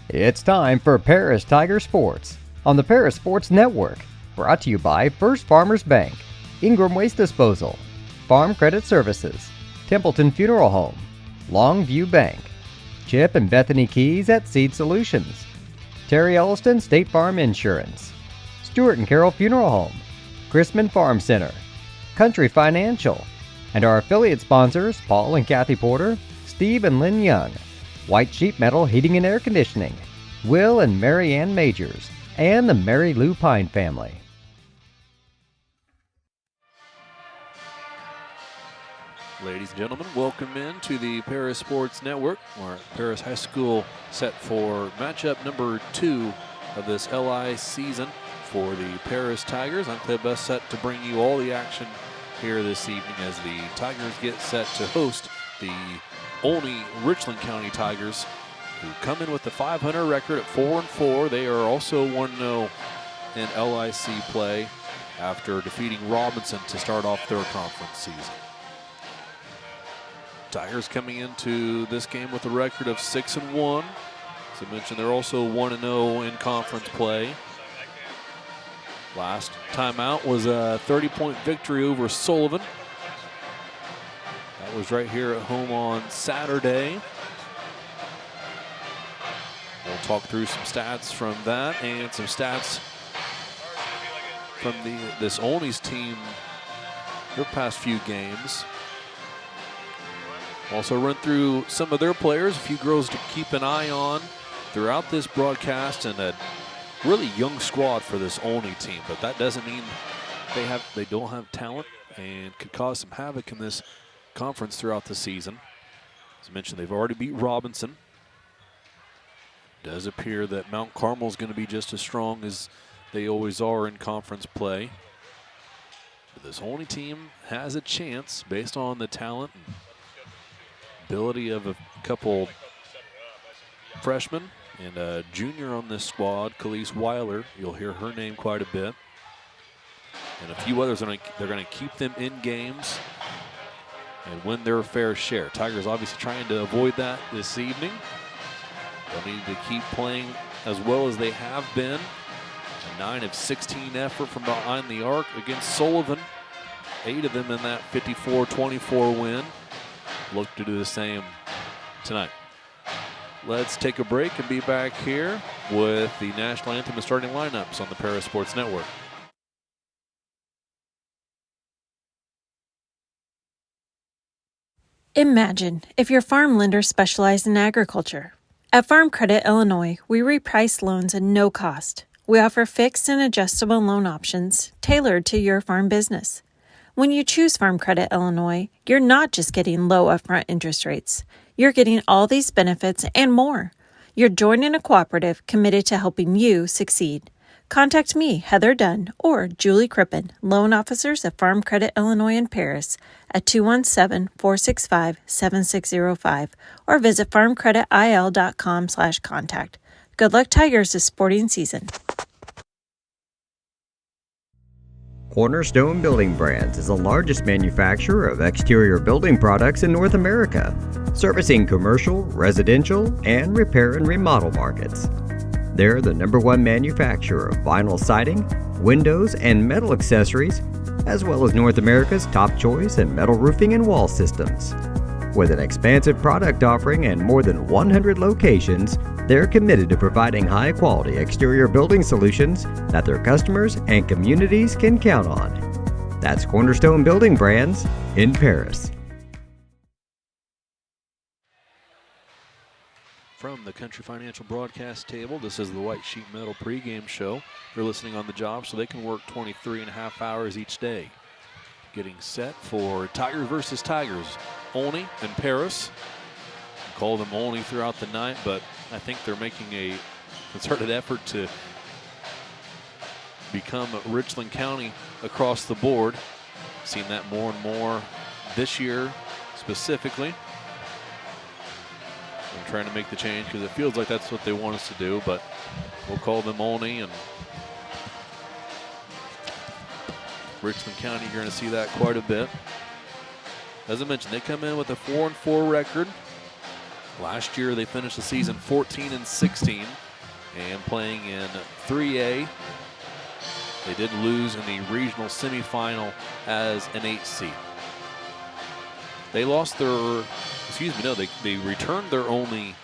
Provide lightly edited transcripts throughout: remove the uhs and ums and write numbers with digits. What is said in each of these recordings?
It's time for Paris Tiger Sports on the Paris Sports Network, brought to you by First Farmers Bank, Ingram Waste Disposal, Farm Credit Services, Templeton Funeral Home, Longview Bank, Chip and Bethany Keys at Seed Solutions, Terry Elliston State Farm Insurance, Stuart and Carroll Funeral Home, Chrisman Farm Center, Country Financial, and our affiliate sponsors Paul and Kathy Porter, Steve and Lynn Young, White Sheet Metal Heating and Air Conditioning, Will and Mary Ann Majors, and the Mary Lou Pine family. Ladies and gentlemen, welcome in to the Paris Sports Network. Our Paris High School set for matchup number 2 of this LI season for the Paris Tigers. I'm Cliff Best, set to bring you all the action here this evening as the Tigers get set to host the Olney Richland County Tigers, who come in with a .500 record at 4-4. They are also 1-0 in LIC play after defeating Robinson to start off their conference season. Tigers coming into this game with a record of 6-1. As I mentioned, they're also 1-0 in conference play. Last time out was a 30-point victory over Sullivan. That was right here at home on Saturday. We'll talk through some stats from that and some stats from this Olney's team their past few games. Also run through some of their players, a few girls to keep an eye on throughout this broadcast, and a really young squad for this Olney team. But that doesn't mean they don't have talent and could cause some havoc in this conference throughout the season. As I mentioned, they've already beat Robinson. It does appear that Mount Carmel is going to be just as strong as they always are in conference play. But this Olney team has a chance based on the talent and ability of a couple freshmen and a junior on this squad, Khalees Weiler. You'll hear her name quite a bit. And a few others, they're going to keep them in games and win their fair share. Tigers obviously trying to avoid that this evening. They'll need to keep playing as well as they have been. A 9 of 16 effort from behind the arc against Sullivan. 8 of them in that 54-24 win. Look to do the same tonight. Let's take a break and be back here with the national anthem and starting lineups on the Paris Sports Network. Imagine if your farm lender specialized in agriculture. At Farm Credit Illinois, we reprice loans at no cost. We offer fixed and adjustable loan options tailored to your farm business. When you choose Farm Credit Illinois, you're not just getting low upfront interest rates. You're getting all these benefits and more. You're joining a cooperative committed to helping you succeed. Contact me, Heather Dunn, or Julie Crippen, loan officers at Farm Credit Illinois in Paris at 217-465-7605, or visit farmcreditil.com/contact. Good luck, Tigers, this sporting season. Cornerstone Building Brands is the largest manufacturer of exterior building products in North America, servicing commercial, residential, and repair and remodel markets. They're the #1 manufacturer of vinyl siding, windows, and metal accessories, as well as North America's top choice in metal roofing and wall systems. With an expansive product offering and more than 100 locations, they're committed to providing high-quality exterior building solutions that their customers and communities can count on. That's Cornerstone Building Brands in Paris. From the Country Financial broadcast table, this is the White Sheet Metal pregame show. They're listening on the job so they can work 23.5 hours each day. Getting set for Tigers versus Tigers. Olney and Paris. We call them Olney throughout the night, but I think they're making a concerted effort to become Richland County across the board. Seen that more and more this year specifically. I'm trying to make the change because it feels like that's what they want us to do, but we'll call them Olney and Richland County. You're going to see that quite a bit. As I mentioned, they come in with a 4-4 record. Last year they finished the season 14-16 and playing in 3A. They did lose in the regional semifinal as an 8 seed. They lost their, they returned their only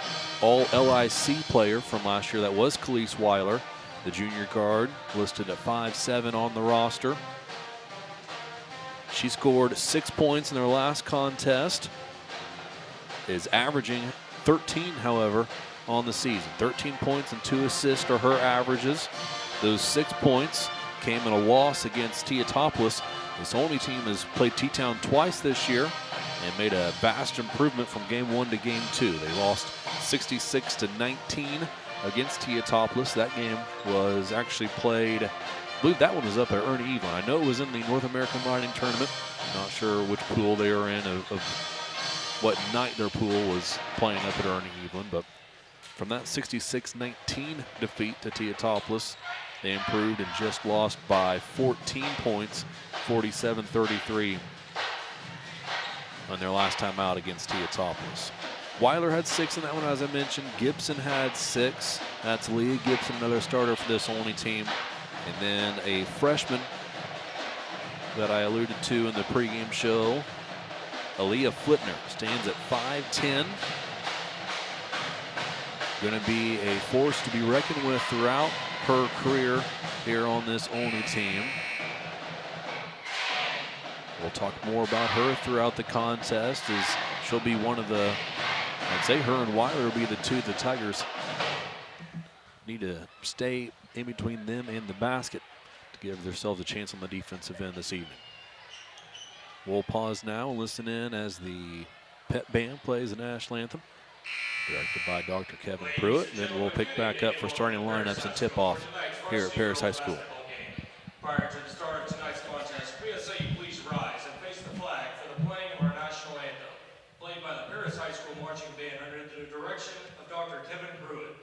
all-LIC player from last year. That was Khalees Weiler, the junior guard, listed at 5'7" on the roster. She scored 6 points in their last contest, is averaging 13, however, on the season. 13 points and 2 assists are her averages. Those 6 points came in a loss against Teotopoulos. This Olney team has played T-Town twice this year and made a vast improvement from game 1 to game 2. They lost 66-19 against Teotopoulos. That game was actually played, I believe that one was up at Ernie Evelyn. I know it was in the North American Riding Tournament. Not sure which pool they are in, of what night their pool was playing up at Ernie Evelyn, but from that 66-19 defeat to Teotopoulos, they improved and just lost by 14 points, 47-33 on their last time out against Teotopoulos. Weiler had 6 in that one, as I mentioned. Gibson had 6. That's Leah Gibson, another starter for this Olney team. And then a freshman that I alluded to in the pregame show, Aaliyah Flitner, stands at 5'10". Going to be a force to be reckoned with throughout her career here on this Olney team. We'll talk more about her throughout the contest, as she'll be one of the, I'd say her and Weiler will be the two the Tigers need to stay in between them and the basket to give themselves a chance on the defensive end this evening. We'll pause now and listen in as the Pep Band plays the national anthem, directed by Dr. Kevin Pruitt. Then we'll pick back up for starting lineups and tip-off here at Paris High School. Prior to the start of tonight's contest, we ask that you please rise and face the flag for the playing of our national anthem, played by the Paris High School Marching Band under the direction of Dr. Kevin Pruitt.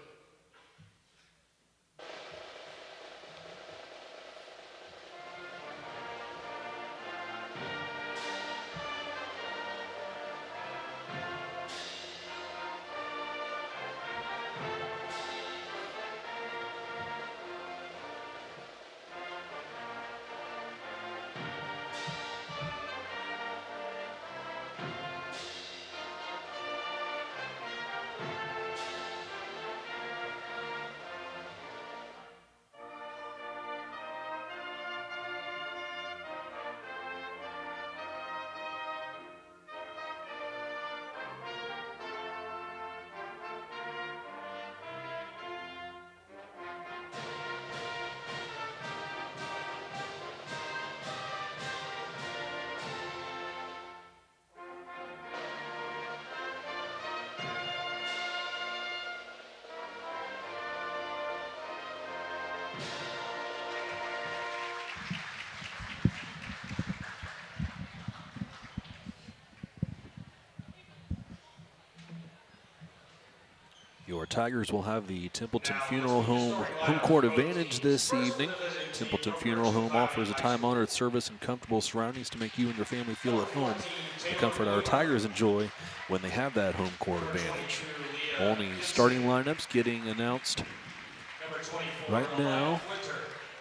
Your Tigers will have the Templeton Funeral Home home court advantage this evening. Templeton Funeral Home offers a time-honored service and comfortable surroundings to make you and your family feel at home. The comfort our Tigers enjoy when they have that home court advantage. Only starting lineups getting announced right now.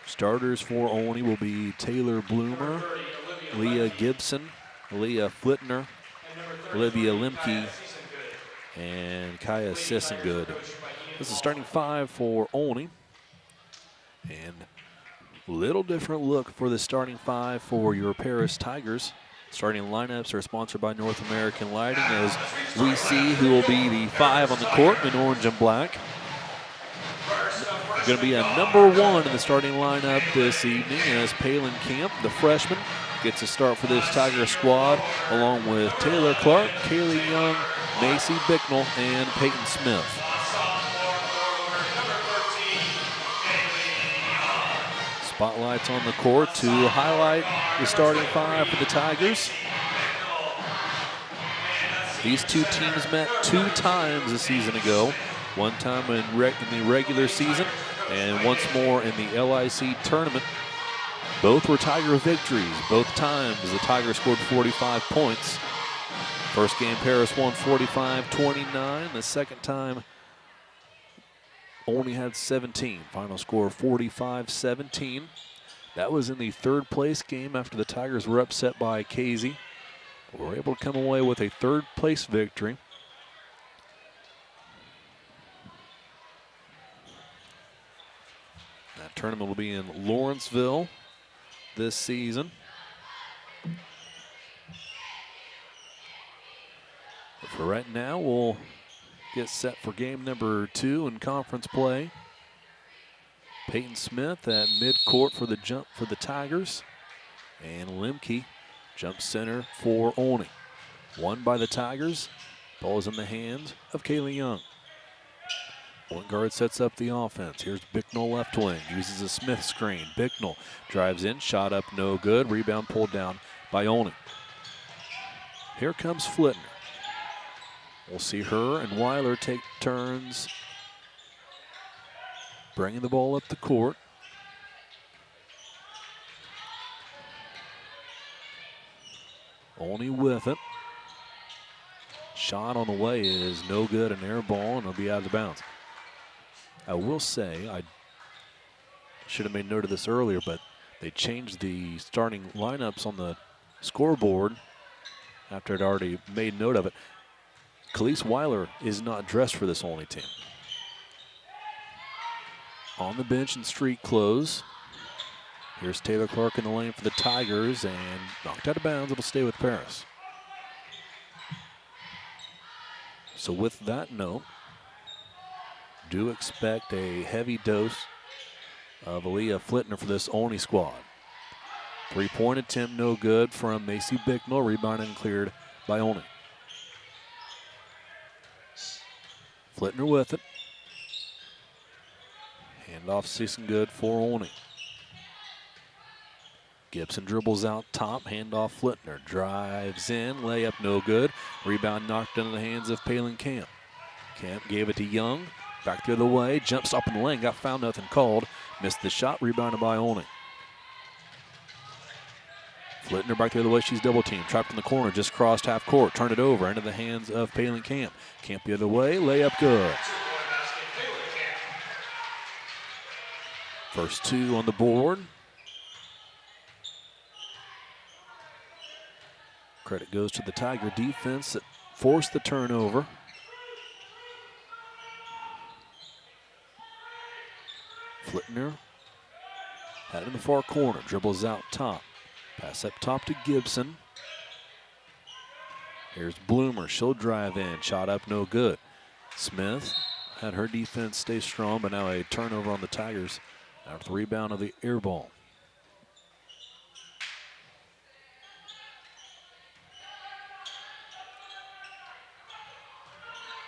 Starters for Olney will be Taylor Bloomer, Leah Gibson, Leah Flitner, Olivia Lemke, and Kaya Sissengood. This is starting 5 for Olney. And a little different look for the starting 5 for your Paris Tigers. Starting lineups are sponsored by North American Lighting, as we see who will be the 5 on the court in orange and black. Going to be a number 1 in the starting lineup this evening, as Palin Camp, the freshman, gets a start for this Tiger squad, along with Taylor Clark, Kaylee Young, Macy Bicknell, and Peyton Smith. Spotlights on the court to highlight the starting 5 for the Tigers. These two teams met 2 times a season ago. One time in the regular season and once more in the LIC tournament. Both were Tiger victories. Both times the Tigers scored 45 points. First game, Paris won 45-29. The second time, only had 17. Final score 45-17. That was in the third place game after the Tigers were upset by Casey. We were able to come away with a third place victory. That tournament will be in Lawrenceville this season. But for right now, we'll get set for game number 2 in conference play. Peyton Smith at midcourt for the jump for the Tigers. And Lemke jump center for Olney. Won by the Tigers. Ball is in the hands of Kaylee Young. Point guard sets up the offense. Here's Bicknell left wing. Uses a Smith screen. Bicknell drives in. Shot up no good. Rebound pulled down by Olney. Here comes Flitner. We'll see her and Weiler take turns bringing the ball up the court. Olney with it. Shot on the way is no good, an air ball, and it'll be out of bounds. I will say, I should have made note of this earlier, but they changed the starting lineups on the scoreboard after I'd already made note of it. Khalees Weiler is not dressed for this Olney team. On the bench in street clothes. Here's Taylor Clark in the lane for the Tigers, and knocked out of bounds. It'll stay with Paris. So with that note, do expect a heavy dose of Aaliyah Flitner for this Olney squad. Three-point attempt no good from Macy Bicknell. Rebounded and cleared by Olney. Flitner with it. Handoff season good for Olney. Gibson dribbles out top, handoff Flitner. Drives in, layup no good. Rebound knocked into the hands of Palin Camp. Camp gave it to Young. Back the other way, jumps up in the lane, got fouled, nothing called. Missed the shot, rebounded by Olney. Flitner back the other way, she's double teamed. Trapped in the corner, just crossed half court. Turned it over into the hands of Palin Camp. Camp the other way, layup good. First two on the board. Credit goes to the Tiger defense that forced the turnover. Flitner had it in the far corner, dribbles out top. Pass up top to Gibson. Here's Bloomer, she'll drive in, shot up no good. Smith had her defense stay strong, but now a turnover on the Tigers after the rebound of the air ball.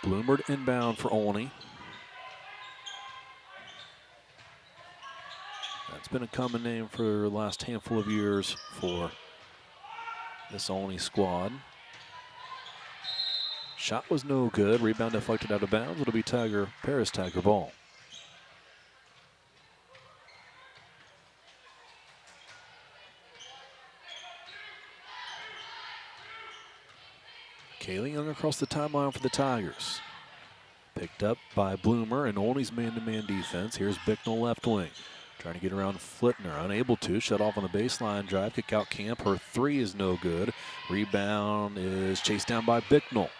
Bloomer inbound for Olney. That's been a common name for the last handful of years for this Olney squad. Shot was no good. Rebound deflected out of bounds. It'll be Paris Tiger ball. Kaylee Young across the timeline for the Tigers. Picked up by Bloomer and Olney's man-to-man defense. Here's Bicknell left wing. Trying to get around Flitner. Unable to. Shut off on the baseline drive. Kick out Camp. Her three is no good. Rebound is chased down by Bicknell.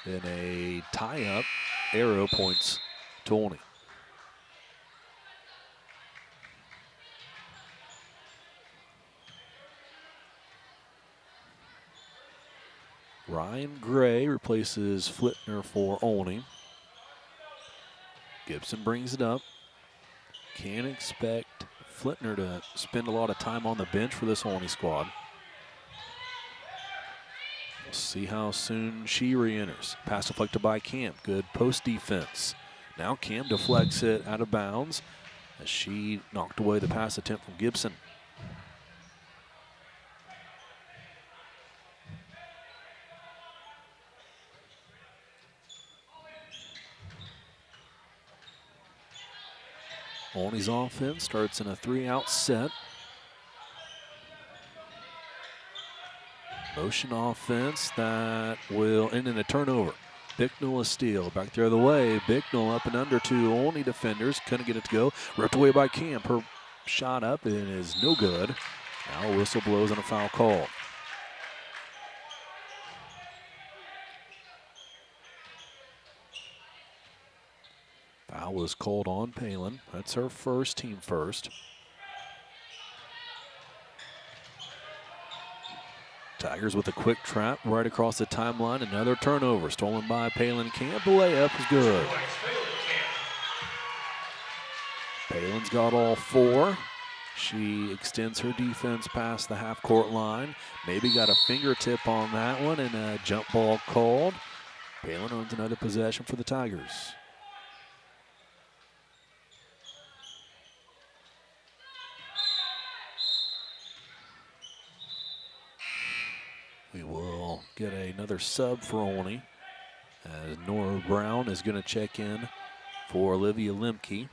Then a tie-up. Arrow points to Olney. Ryan Gray replaces Flitner for Olney. Gibson brings it up. Can't expect Flitner to spend a lot of time on the bench for this Olney squad. We'll see how soon she re-enters. Pass deflected by Camp. Good post defense. Now Camp deflects it out of bounds as she knocked away the pass attempt from Gibson. Olney's offense starts in a 3-out set. Motion offense that will end in a turnover. Bicknell a steal. Back the other way. Bicknell up and under to Olney defenders. Couldn't get it to go. Ripped away by Camp. Her shot up and is no good. Now a whistle blows and a foul call. Foul was called on Palin. That's her first, team first. Tigers with a quick trap right across the timeline. Another turnover stolen by Palin Camp. The layup is good. Palin's got all four. She extends her defense past the half-court line. Maybe got a fingertip on that one and a jump ball called. Palin earns another possession for the Tigers. We will get another sub for Olney as Nora Brown is going to check in for Olivia Lemke.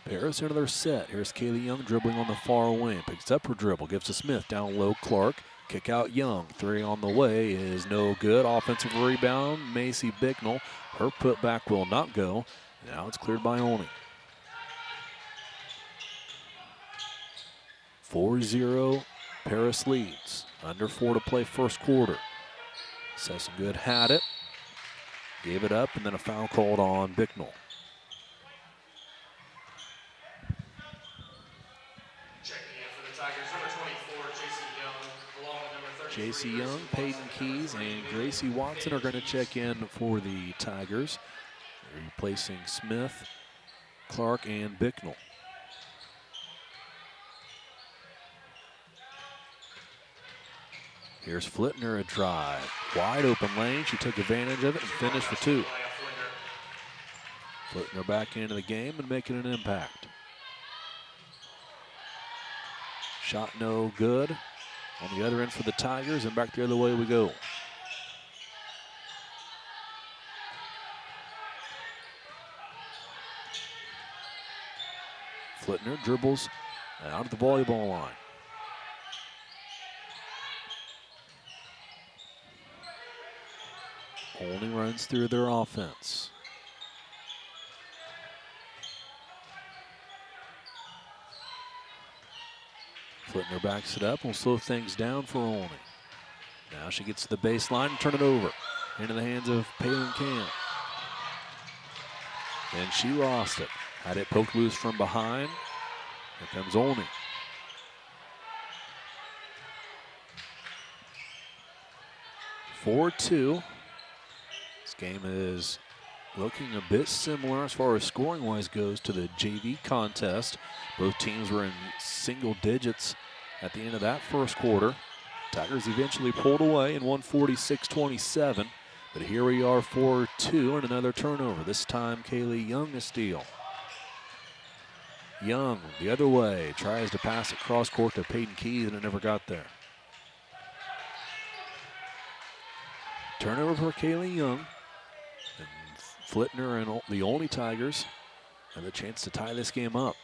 Paris into their set. Here's Kaylee Young dribbling on the far wing. Picks up her dribble, gives to Smith. Down low, Clark. Kick out Young. Three on the way is no good. Offensive rebound, Macy Bicknell. Her putback will not go. Now it's cleared by Olney. 4-0, Paris leads. Under 4 to play first quarter. Sesson had it. Gave it up, and then a foul called on Bicknell. J.C. Young, Peyton Keys, and Gracie Watson are going to check in for the Tigers, replacing Smith, Clark, and Bicknell. Here's Flitner, a drive. Wide open lane. She took advantage of it and finished for two. Flitner back into the game and making an impact. Shot no good. On the other end for the Tigers, and back the other way we go. Flitner dribbles out of the volleyball line. Olney runs through their offense. Flitner backs it up, will slow things down for Olney. Now she gets to the baseline and turn it over into the hands of Palin Camp. And she lost it. Had it poked loose from behind. Here comes Olney. (4-2). This game is looking a bit similar as far as scoring-wise goes to the JV contest. Both teams were in single digits at the end of that first quarter. Tigers eventually pulled away and won 46-27. But here we are, 4-2, and another turnover. This time, Kaylee Young a steal. Young, the other way, tries to pass it cross court to Peyton Keys, and it never got there. Turnover for Kaylee Young. And Flitner and the Olney Tigers have the chance to tie this game up.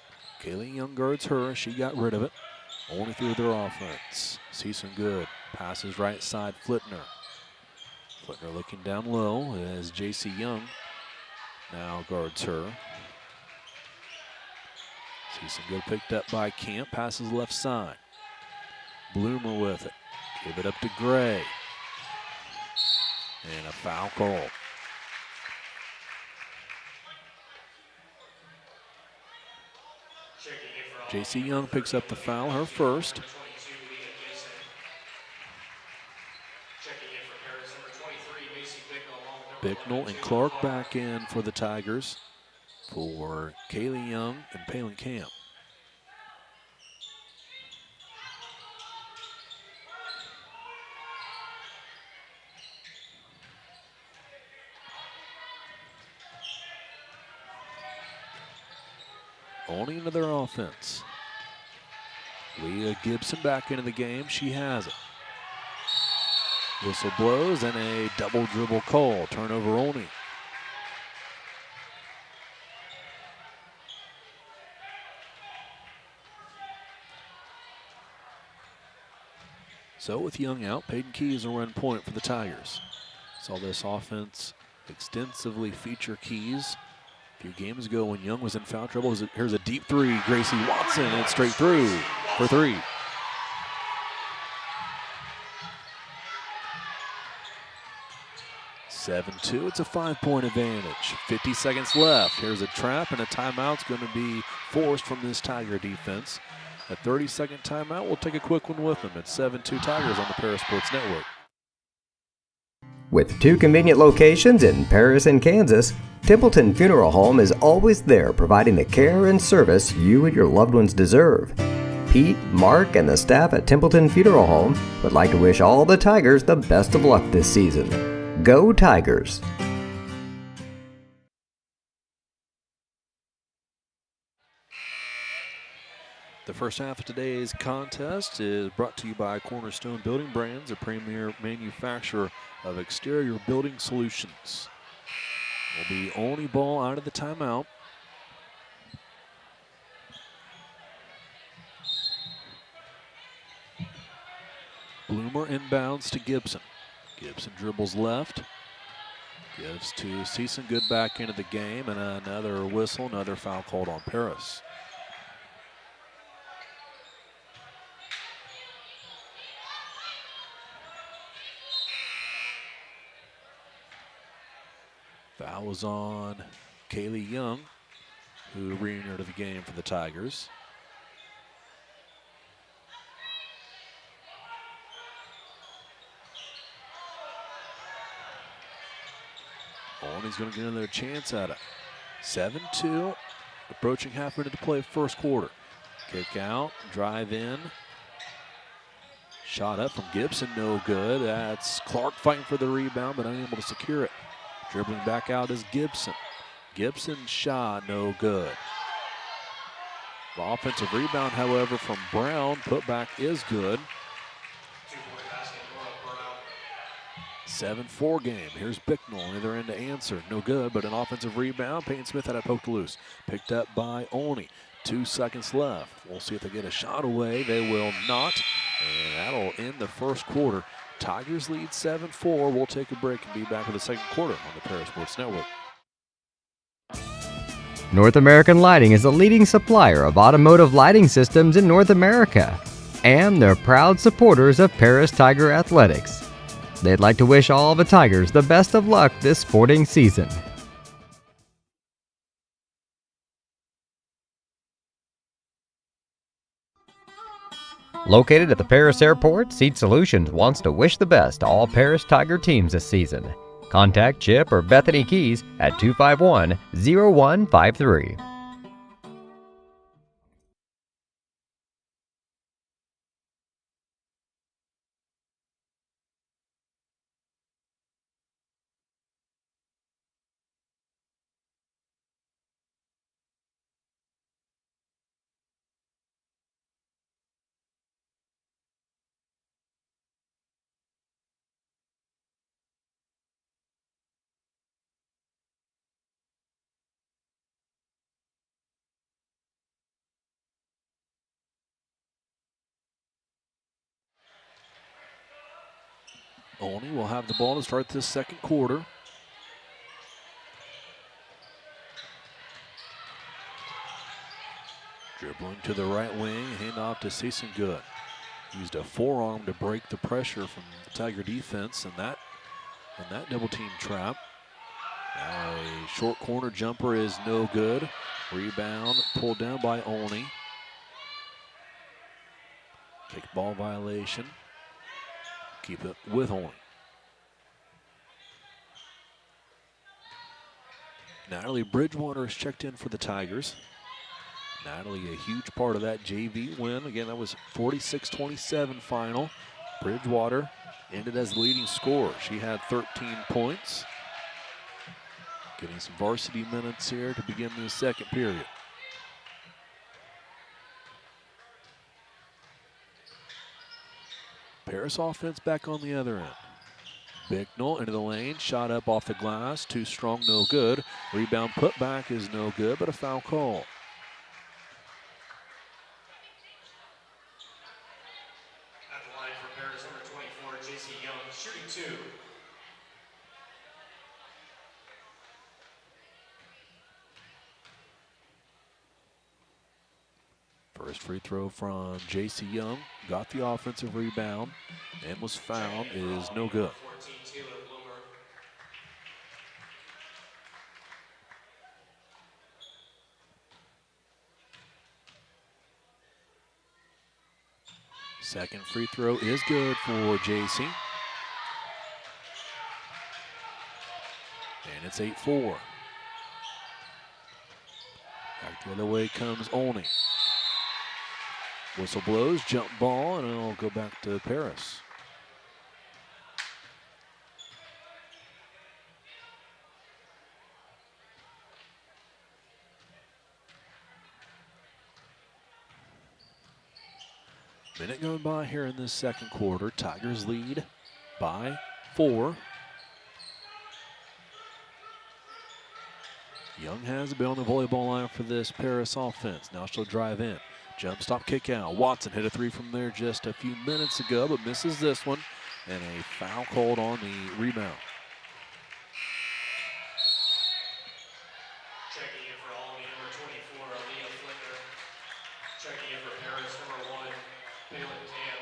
Kaylee Young guards her. She got rid of it. Olney through their offense. Season good. Passes right side, Flitner. Flitner looking down low as J.C. Young now guards her. Season good picked up by Camp. Passes left side. Bloomer with it. Give it up to Gray. And a foul call. J.C. Young picks up the foul, her first. Bicknell and Clark back in for the Tigers for Kaylee Young and Palin Camp. Olney into their offense. Leah Gibson back into the game. She has it. Whistle blows and a double dribble call. Turnover Olney. So with Young out, Peyton Keys will run point for the Tigers. Saw this offense extensively feature Keys a few games ago when Young was in foul trouble. Here's a deep three, Gracie Watson, and straight through for three. (7-2). It's a 5-point advantage. 50 seconds left. Here's a trap, and a timeout's going to be forced from this Tiger defense. A 30-second timeout. We'll take a quick one with them. It's 7-2 Tigers on the Paris Sports Network. With 2 convenient locations in Paris and Kansas, Templeton Funeral Home is always there providing the care and service you and your loved ones deserve. Pete, Mark, and the staff at Templeton Funeral Home would like to wish all the Tigers the best of luck this season. Go Tigers! The first half of today's contest is brought to you by Cornerstone Building Brands, a premier manufacturer of exterior building solutions. Will be Olney ball out of the timeout. Bloomer inbounds to Gibson. Gibson dribbles left. Gives to Season. Good back into the game, and another whistle, another foul called on Paris. Foul was on Kaylee Young, who re-entered the game for the Tigers. Olney's going to get another chance at it. 7-2, approaching half minute to play first quarter. Kick out, drive in. Shot up from Gibson, no good. That's Clark fighting for the rebound, but unable to secure it. Dribbling back out is Gibson. Gibson's shot, no good. The offensive rebound, however, from Brown. Putback is good. 7-4 game. Here's Bicknell on the other end to answer. No good, but an offensive rebound. Peyton Smith had it poked loose. Picked up by Olney. 2 seconds left. We'll see if they get a shot away. They will not. And that'll end the first quarter. Tigers lead 7-4. We'll take a break and be back with the second quarter on the Paris Sports Network. North American Lighting is a leading supplier of automotive lighting systems in North America, and they're proud supporters of Paris Tiger Athletics. They'd like to wish all the Tigers the best of luck this sporting season. Located at the Paris Airport, Seat Solutions wants to wish the best to all Paris Tiger teams this season. Contact Chip or Bethany Keys at 251-0153. Olney will have the ball to start this second quarter. Dribbling to the right wing, handoff to Season. Good. Used a forearm to break the pressure from the Tiger defense and that double team trap. Now a short corner jumper is no good. Rebound pulled down by Olney. Take ball violation. Keep it with Olney. Natalie Bridgewater is checked in for the Tigers. Natalie, a huge part of that JV win. Again, that was 46-27 final. Bridgewater ended as the leading scorer. She had 13 points. Getting some varsity minutes here to begin the second period. Paris offense back on the other end. Bicknell into the lane, shot up off the glass, too strong, no good. Rebound put back is no good, but a foul call. At the line for Paris, number 24, J.C. Young, shooting 2. First free throw from J.C. Young, got the offensive rebound and was fouled, is no good. 14, Taylor Bloomer. Second free throw is good for J.C. And it's 8-4. Back the other way comes Olney. Whistle blows, jump ball, and it'll go back to Paris. Minute going by here in this second quarter. Tigers lead by 4. Young has been on the volleyball line for this Paris offense. Now she'll drive in. Jump stop, kick out. Watson hit a 3 from there just a few minutes ago, but misses this one. And a foul called on the rebound. Checking in for Olney, number 24, Leah Flicker. Checking in for Paris, number 1, Palin Camp.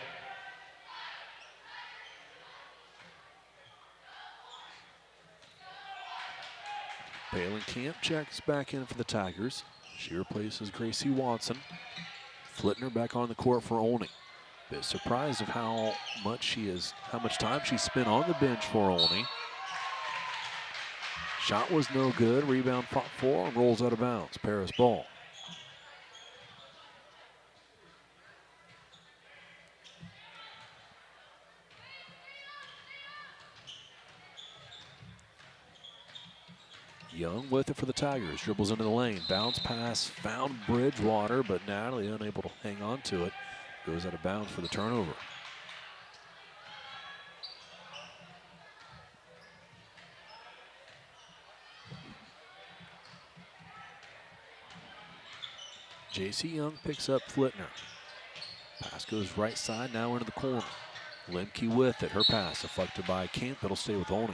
Palin Camp checks back in for the Tigers. She replaces Gracie Watson. Flittner back on the court for Olney. Bit surprised of how much time she spent on the bench for Olney. Shot was no good. Rebound fought for and rolls out of bounds. Paris ball. Young with it for the Tigers. Dribbles into the lane. Bounce pass. Found Bridgewater, but Natalie unable to hang on to it. Goes out of bounds for the turnover. J.C. Young picks up Flittner. Pass goes right side, now into the corner. Lemke with it. Her pass deflected by Camp. It'll stay with Olney.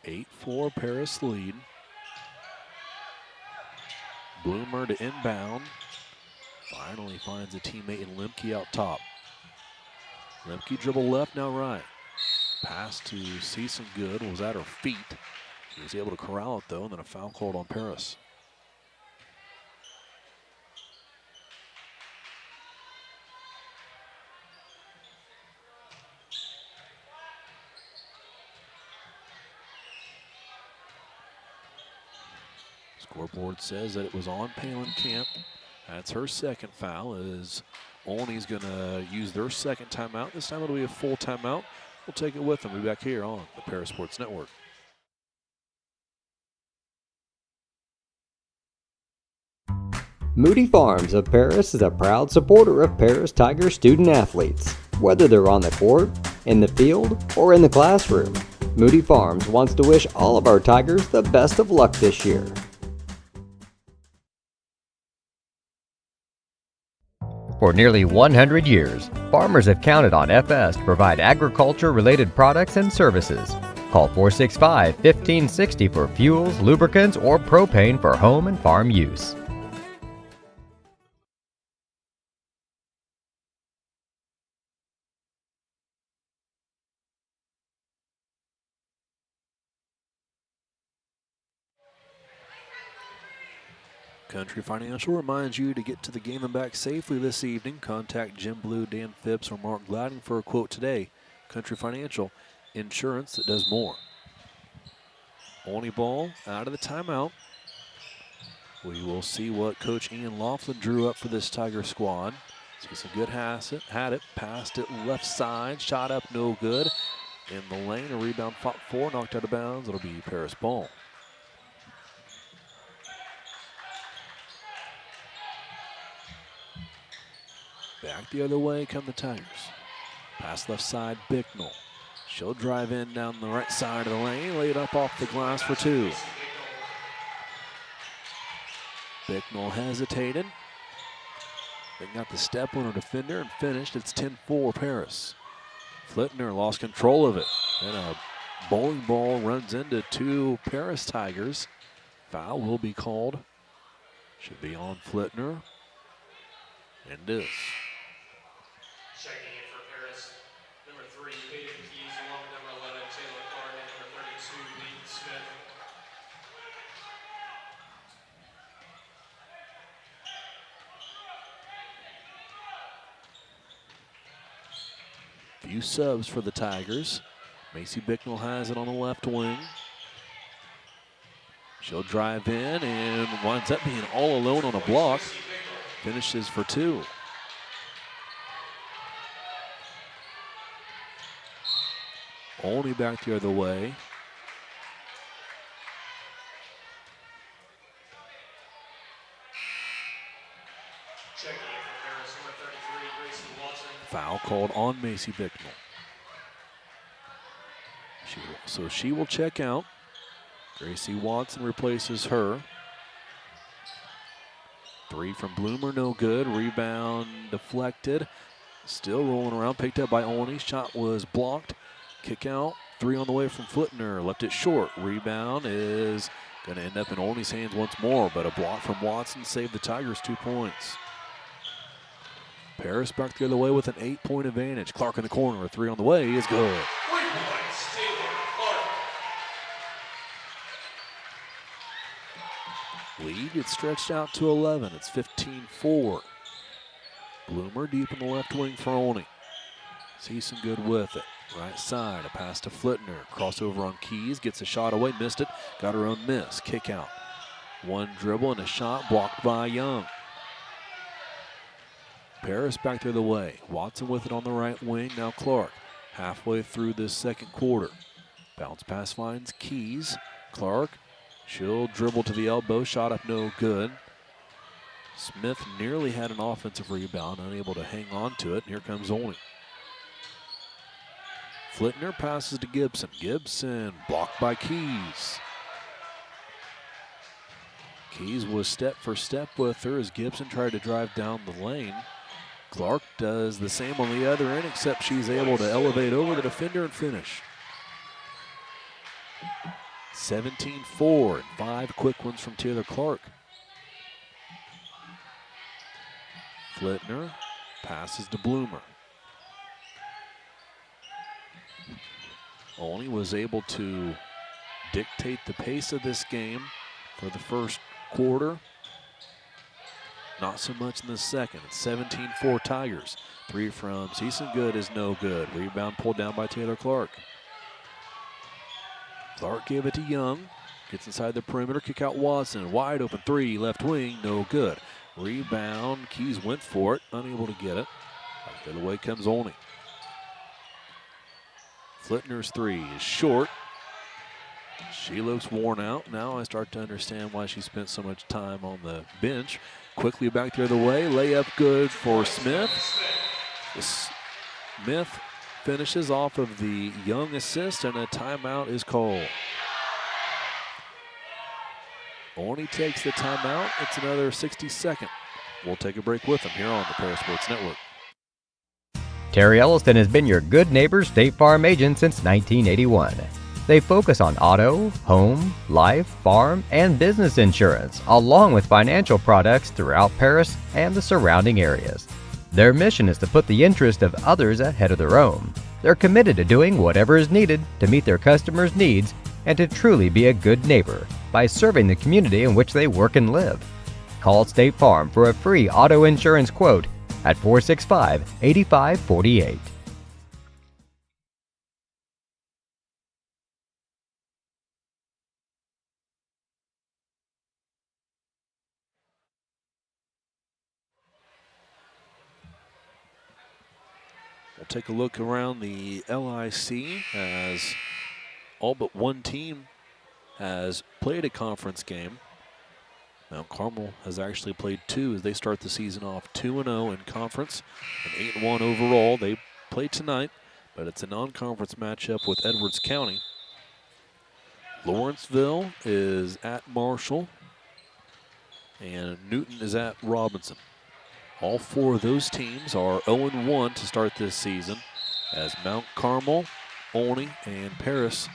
Eight 4 Paris lead. Bloomer to inbound. Finally finds a teammate in Lemke out top. Lemke dribble left, now right. Pass to Season good, was at her feet. She was able to corral it though, and then a foul called on Paris. Scoreboard says that it was on Palin Camp. That's her second foul, as Olney's going to use their second timeout. This time it'll be a full timeout. We'll take it with them. We'll be back here on the Paris Sports Network. Moody Farms of Paris is a proud supporter of Paris Tiger student athletes. Whether they're on the court, in the field, or in the classroom, Moody Farms wants to wish all of our Tigers the best of luck this year. For nearly 100 years, farmers have counted on FS to provide agriculture-related products and services. Call 465-1560 for fuels, lubricants, or propane for home and farm use. Country Financial reminds you to get to the game and back safely this evening. Contact Jim Blue, Dan Phipps, or Mark Gladden for a quote today. Country Financial, insurance that does more. Olney ball out of the timeout. We will see what Coach Ian Laughlin drew up for this Tiger squad. See some good had it, passed it left side, shot up no good. In the lane, a rebound fought for, knocked out of bounds. It'll be Paris ball. Back the other way come the Tigers. Pass left side, Bicknell. She'll drive in down the right side of the lane, laid up off the glass for 2. Bicknell hesitated. They got the step on her defender and finished. It's 10-4 Paris. Flittner lost control of it. And a bowling ball runs into two Paris Tigers. Foul will be called. Should be on Flittner. And is. Checking in for Paris, number 3, Hayden Keys, along with number 11, Taylor Clark, and number 32, Lee Smith. Few subs for the Tigers. Macy Bicknell has it on the left wing. She'll drive in and winds up being all alone on a block. Finishes for 2. Olney back the other way. Checking in for Paris, number 33, Gracie Watson. Foul called on Macy Bicknell. So she will check out. Gracie Watson replaces her. 3 from Bloomer, no good. Rebound deflected. Still rolling around, picked up by Olney. Shot was blocked. Kick out. 3 on the way from Flittner. Left it short. Rebound is going to end up in Olney's hands once more, but a block from Watson saved the Tigers 2 points. Paris back the other way with an 8-point advantage. Clark in the corner. A 3 on the way is good. 3 points, Taylor Clark. Lead gets stretched out to 11. It's 15-4. Bloomer deep in the left wing for Olney. Season good with it. Right side, a pass to Flittner. Crossover on Keys, gets a shot away, missed it. Got her own miss. Kick out. 1 dribble and a shot blocked by Young. Paris back the other way. Watson with it on the right wing. Now Clark. Halfway through this second quarter. Bounce pass finds Keys. Clark. She'll dribble to the elbow. Shot up no good. Smith nearly had an offensive rebound. Unable to hang on to it. Here comes Olney. Flittner passes to Gibson. Gibson blocked by Keys. Keys was step for step with her as Gibson tried to drive down the lane. Clark does the same on the other end, except she's able to elevate over the defender and finish. 17-4 and 5 quick ones from Taylor Clark. Flittner passes to Bloomer. Olney was able to dictate the pace of this game for the first quarter. Not so much in the second. It's 17-4 Tigers. 3 from Season Good is no good. Rebound pulled down by Taylor Clark. Clark gave it to Young. Gets inside the perimeter. Kick out Watson. Wide open 3. Left wing. No good. Rebound. Keys went for it. Unable to get it. The other way comes Olney. Flittner's 3 is short. She looks worn out. Now I start to understand why she spent so much time on the bench. Quickly back the other way. Layup good for Smith. Smith finishes off of the Young assist, and a timeout is called. Olney takes the timeout. It's another 60-second. We'll take a break with them here on the Paris Sports Network. Terry Elliston has been your good neighbor State Farm agent since 1981. They focus on auto, home, life, farm, and business insurance, along with financial products throughout Paris and the surrounding areas. Their mission is to put the interest of others ahead of their own. They're committed to doing whatever is needed to meet their customers' needs and to truly be a good neighbor by serving the community in which they work and live. Call State Farm for a free auto insurance quote at 465-8548. We'll take a look around the LIC as all but one team has played a conference game. Mount Carmel has actually played 2 as they start the season off 2-0 in conference and 8-1 overall. They play tonight, but it's a non-conference matchup with Edwards County. Lawrenceville is at Marshall. and Newton is at Robinson. All four of those teams are 0-1 to start this season, as Mount Carmel, Olney, and Paris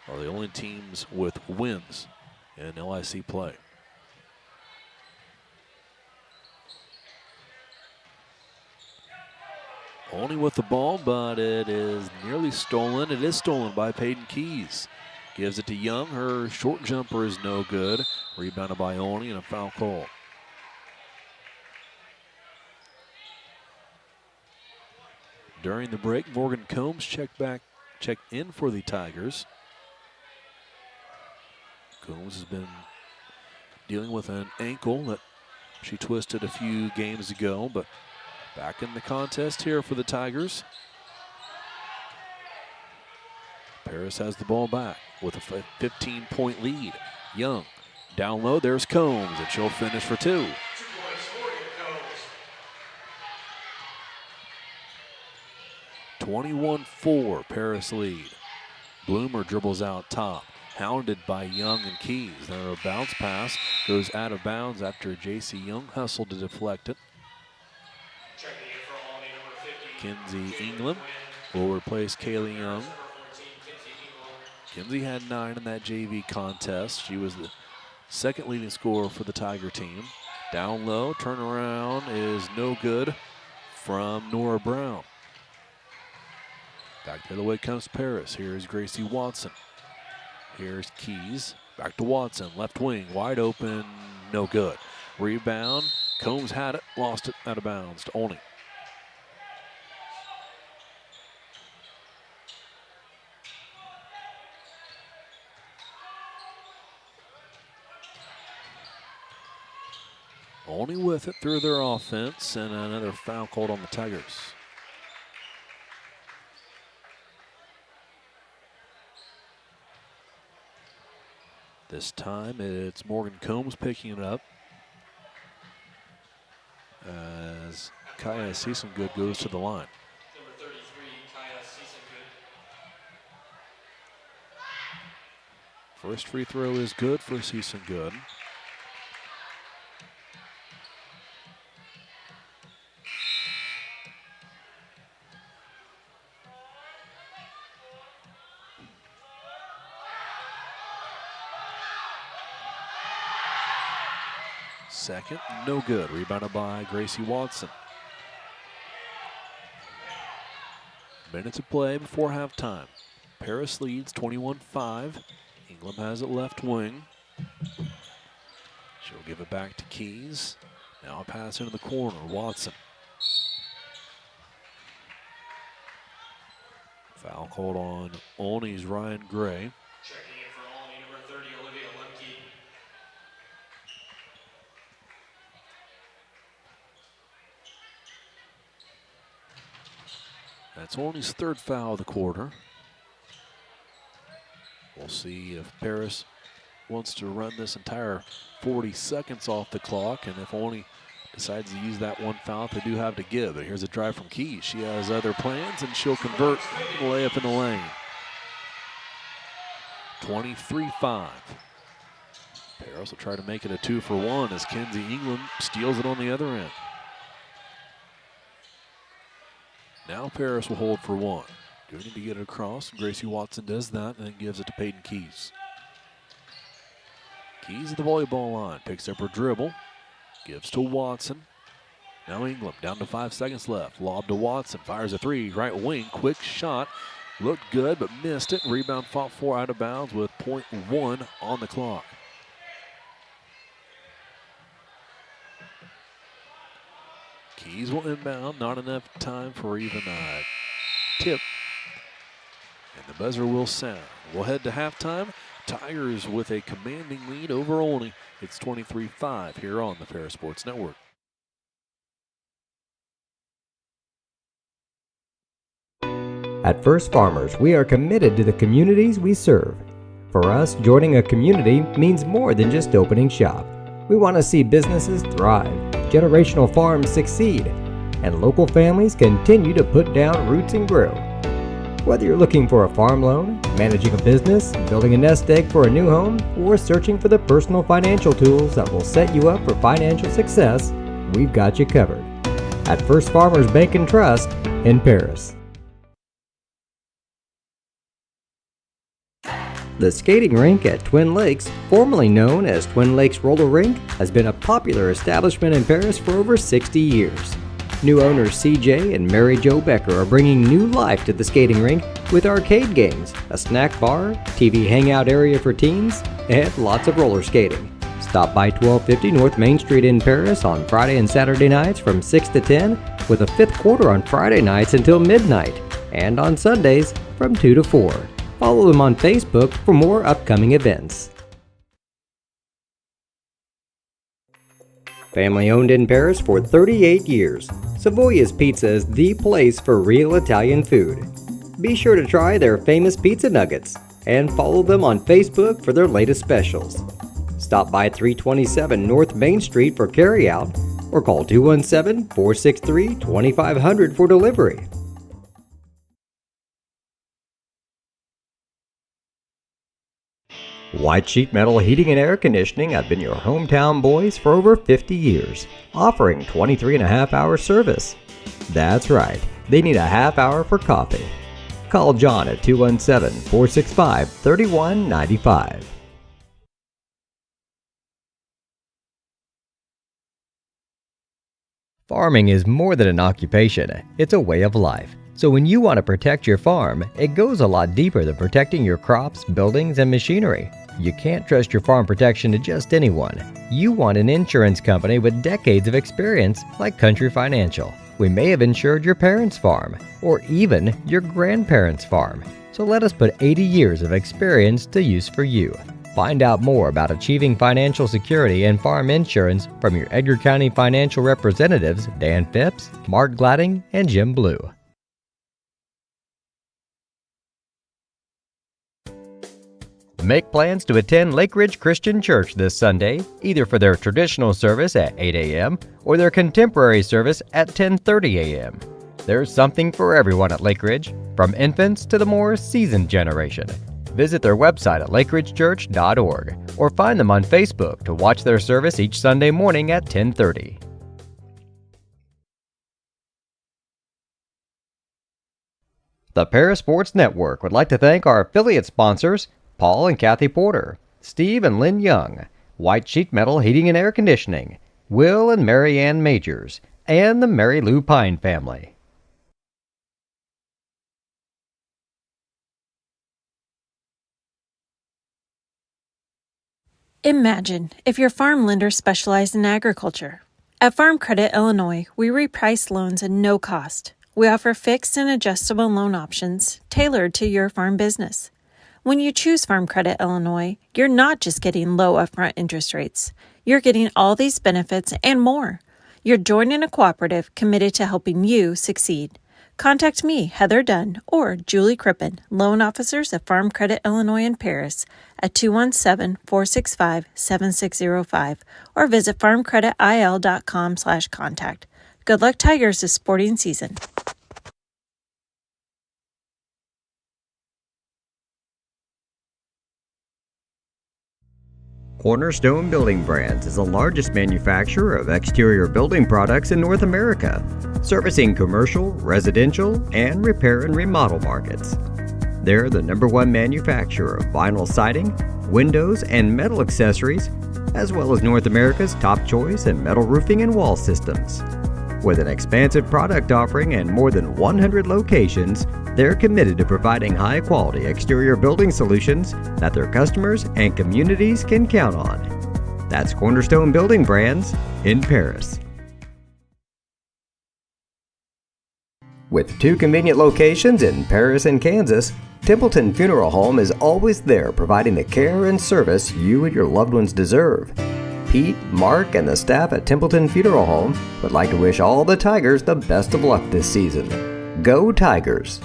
are the only teams with wins in LIC play. Olney with the ball, but it is nearly stolen. It is stolen by Peyton Keys. Gives it to Young. Her short jumper is no good. Rebounded by Olney and a foul call. During the break, Morgan Combs checked in for the Tigers. Combs has been dealing with an ankle that she twisted a few games ago, but back in the contest here for the Tigers. Paris has the ball back with a 15-point lead. Young down low, there's Combs, and she'll finish for 2. 2 points, Morgan Combs. 21-4, Paris lead. Bloomer dribbles out top, hounded by Young and Keys. Then a bounce pass goes out of bounds after J.C. Young hustled to deflect it. Checking in for Olney, number 50. Kinsey England will replace Kaylee Young. Number 14, Kinsey England. Kinsey had 9 in that JV contest. She was the second leading scorer for the Tiger team. Down low, turnaround is no good from Nora Brown. Back the other way comes Paris. Here's Gracie Watson. Here's Keys. Back to Watson. Left wing. Wide open. No good. Rebound. Combs had it. Lost it out of bounds to Olney. Olney with it through their offense, and another foul called on the Tigers. This time it's Morgan Combs picking it up as Kaya Seasongood goes to the line. Number 33, Kaya Seasongood. First free throw is good for Seasongood. Second, no good. Rebounded by Gracie Watson. Minutes of play before halftime. Paris leads 21-5. England has it left wing. She'll give it back to Keys. Now a pass into the corner. Watson. Foul called on Olney's Ryan Gray. Checking in for Olney, number 30, Olivia Lemke. That's Olney's third foul of the quarter. We'll see if Paris wants to run this entire 40 seconds off the clock, and if Olney decides to use that one foul they do have to give. But here's a drive from Keys. She has other plans, and she'll convert the layup in the lane. 23-5. Paris will try to make it a 2-for-1 as Kinsey England steals it on the other end. Now Paris will hold for 1. Do need to get it across. Gracie Watson does that and then gives it to Peyton Keys. Keys at the volleyball line. Picks up her dribble. Gives to Watson. Now England down to 5 seconds left. Lob to Watson. Fires a 3. Right wing. Quick shot. Looked good but missed it. Rebound fought for out of bounds with .1 on the clock. Keys will inbound. Not enough time for even a tip. And the buzzer will sound. We'll head to halftime. Tigers with a commanding lead over Olney. It's 23-5 here on the Paris Sports Network. At First Farmers, we are committed to the communities we serve. For us, joining a community means more than just opening shop. We want to see businesses thrive, generational farms succeed, and local families continue to put down roots and grow. Whether you're looking for a farm loan, managing a business, building a nest egg for a new home, or searching for the personal financial tools that will set you up for financial success, we've got you covered. At First Farmers Bank and Trust in Paris. The skating rink at Twin Lakes, formerly known as Twin Lakes Roller Rink, has been a popular establishment in Paris for over 60 years. New owners CJ and Mary Jo Becker are bringing new life to the skating rink with arcade games, a snack bar, TV hangout area for teens, and lots of roller skating. Stop by 1250 North Main Street in Paris on Friday and Saturday nights from 6 to 10, with a fifth quarter on Friday nights until midnight, and on Sundays from 2 to 4. Follow them on Facebook for more upcoming events. Family owned in Paris for 38 years, Savoya's Pizza is the place for real Italian food. Be sure to try their famous pizza nuggets and follow them on Facebook for their latest specials. Stop by 327 North Main Street for carryout or call 217-463-2500 for delivery. White Sheet Metal Heating and Air Conditioning have been your hometown boys for over 50 years, offering 23.5-hour service. That's right, they need a half hour for coffee. Call John at 217-465-3195. Farming is more than an occupation, it's a way of life. So when you want to protect your farm, it goes a lot deeper than protecting your crops, buildings, and machinery. You can't trust your farm protection to just anyone. You want an insurance company with decades of experience like Country Financial. We may have insured your parents' farm, or even your grandparents' farm. So let us put 80 years of experience to use for you. Find out more about achieving financial security and farm insurance from your Edgar County financial representatives Dan Phipps, Mark Gladding, and Jim Blue. Make plans to attend Lake Ridge Christian Church this Sunday, either for their traditional service at 8 a.m. or their contemporary service at 10:30 a.m. There's something for everyone at Lake Ridge, from infants to the more seasoned generation. Visit their website at lakeridgechurch.org or find them on Facebook to watch their service each Sunday morning at 10:30. The Paris Sports Network would like to thank our affiliate sponsors, Paul and Kathy Porter, Steve and Lynn Young, White Sheet Metal Heating and Air Conditioning, Will and Mary Ann Majors, and the Mary Lou Pine family. Imagine if your farm lender specialized in agriculture. At Farm Credit Illinois, we reprice loans at no cost. We offer fixed and adjustable loan options tailored to your farm business. When you choose Farm Credit Illinois, you're not just getting low upfront interest rates. You're getting all these benefits and more. You're joining a cooperative committed to helping you succeed. Contact me, Heather Dunn, or Julie Crippen, loan officers at Farm Credit Illinois in Paris at 217-465-7605 or visit farmcreditil.com/contact. Good luck, Tigers, this sporting season. Cornerstone Building Brands is the largest manufacturer of exterior building products in North America, servicing commercial, residential, and repair and remodel markets. They're the #1 manufacturer of vinyl siding, windows, and metal accessories, as well as North America's top choice in metal roofing and wall systems. With an expansive product offering and more than 100 locations, they're committed to providing high-quality exterior building solutions that their customers and communities can count on. That's Cornerstone Building Brands in Paris. With 2 convenient locations in Paris and Kansas, Templeton Funeral Home is always there providing the care and service you and your loved ones deserve. Pete, Mark, and the staff at Templeton Funeral Home would like to wish all the Tigers the best of luck this season. Go Tigers!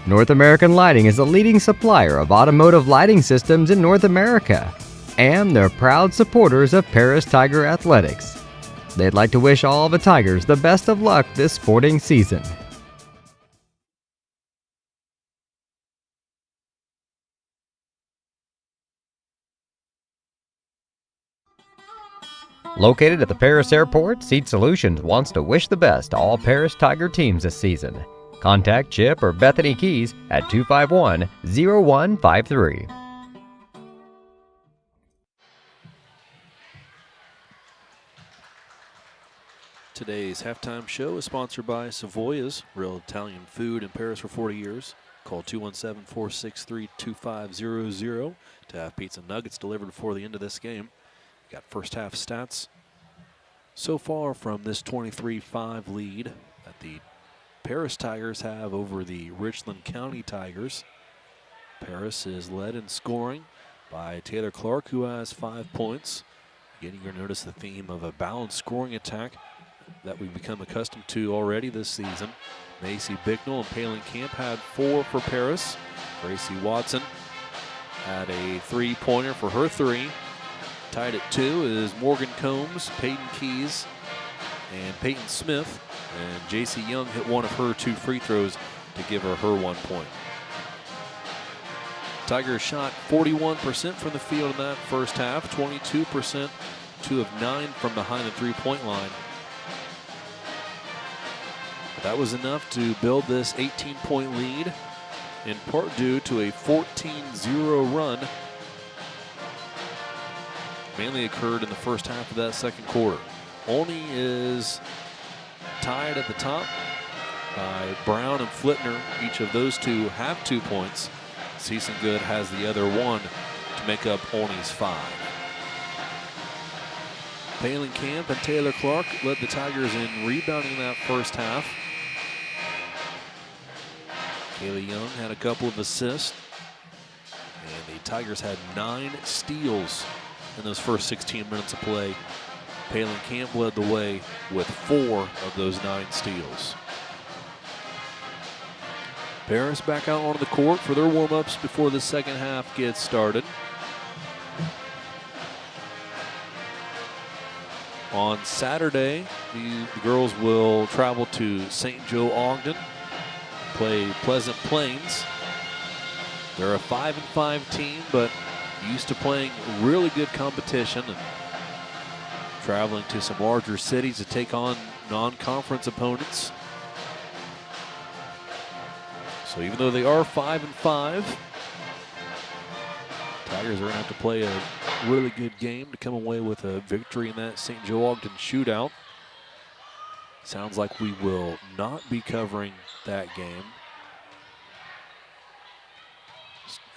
North American Lighting is a leading supplier of automotive lighting systems in North America, and they're proud supporters of Paris Tiger Athletics. They'd like to wish all the Tigers the best of luck this sporting season. Located at the Paris Airport, Seat Solutions wants to wish the best to all Paris Tiger teams this season. Contact Chip or Bethany Keys at 251-0153. Today's halftime show is sponsored by Savoya's, real Italian food in Paris for 40 years. Call 217-463-2500 to have pizza nuggets delivered before the end of this game. Got first half stats so far from this 23-5 lead that the Paris Tigers have over the Richland County Tigers. Paris is led in scoring by Taylor Clark, who has 5 points. Again, you're going to notice the theme of a balanced scoring attack that we've become accustomed to already this season. Macy Bicknell and Palin Camp had 4 for Paris. Gracie Watson had a 3-pointer for her 3. Tied at 2 is Morgan Combs, Peyton Keys, and Peyton Smith. And J.C. Young hit one of her 2 free throws to give her 1 point. Tigers shot 41% from the field in that first half, 22%, 2 of 9 from behind the 3-point line. But that was enough to build this 18-point lead, in part due to a 14-0 run. Mainly occurred in the first half of that second quarter. Olney is tied at the top by Brown and Flitner. Each of those 2 have 2 points. Season Good has the other 1 to make up Olney's 5. Palin Camp and Taylor Clark led the Tigers in rebounding that first half. Kaylee Young had a couple of assists. And the Tigers had 9 steals in those first 16 minutes of play. Palin Camp led the way with 4 of those 9 steals. Paris back out onto the court for their warm-ups before the second half gets started. On Saturday, the girls will travel to St. Joe Ogden, play Pleasant Plains. They're a 5-5 team, but used to playing really good competition and traveling to some larger cities to take on non-conference opponents. So even though they are 5-5, Tigers are going to have to play a really good game to come away with a victory in that St. Joe Ogden shootout. Sounds like we will not be covering that game.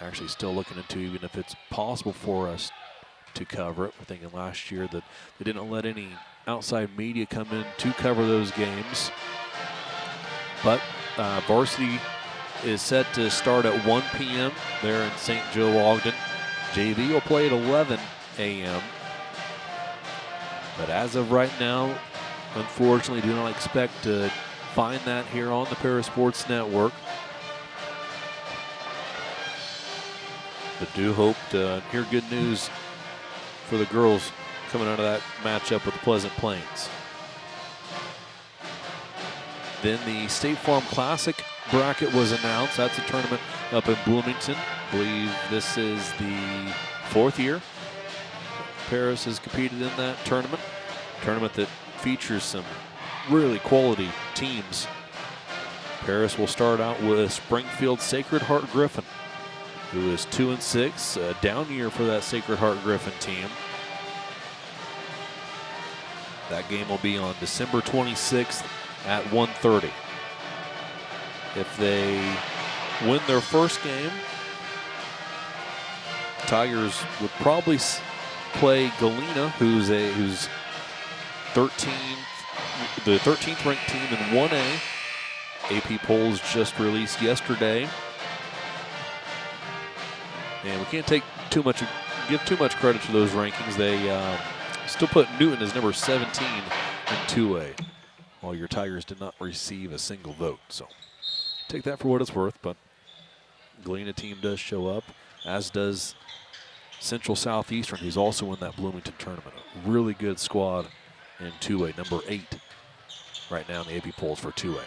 Actually still looking into even if it's possible for us to cover it. We're thinking last year that they didn't let any outside media come in to cover those games. But varsity is set to start at 1 p.m. there in St. Joe Ogden. JV will play at 11 a.m. But as of right now, unfortunately, do not expect to find that here on the Paris Sports Network. But do hope to hear good news for the girls coming out of that matchup with Pleasant Plains. Then the State Farm Classic bracket was announced. That's a tournament up in Bloomington. I believe this is the 4th year Paris has competed in that tournament. Tournament that features some really quality teams. Paris will start out with Springfield Sacred Heart Griffin, who is 2-6, a down year for that Sacred Heart Griffin team. That game will be on December 26th at 1:30. If they win their first game, Tigers would probably play Galena, who's 13th, the 13th ranked team in 1A. AP polls just released yesterday. And we can't give too much credit to those rankings. They still put Newton as number 17 in 2A, while your Tigers did not receive a single vote. So take that for what it's worth, but Galena team does show up, as does Central Southeastern, who's also in that Bloomington tournament. A really good squad in 2A, number 8 right now in the AP polls for 2A.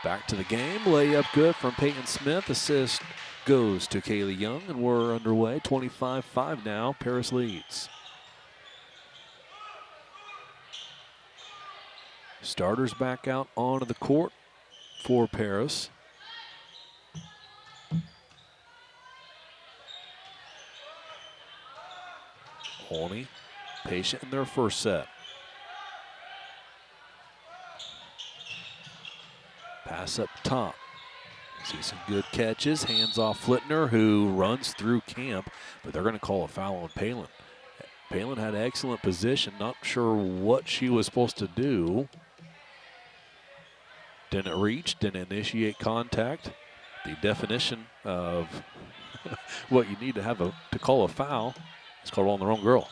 Back to the game, layup good from Peyton Smith. Assist goes to Kaylee Young, and we're underway. 25-5 now, Paris leads. Starters back out onto the court for Paris. Olney patient in their first set. Pass up top. See some good catches. Hands off Flittner, who runs through Camp, but they're going to call a foul on Palin. Palin had excellent position. Not sure what she was supposed to do. Didn't reach, didn't initiate contact. The definition of what you need to have to call a foul is called on the wrong girl.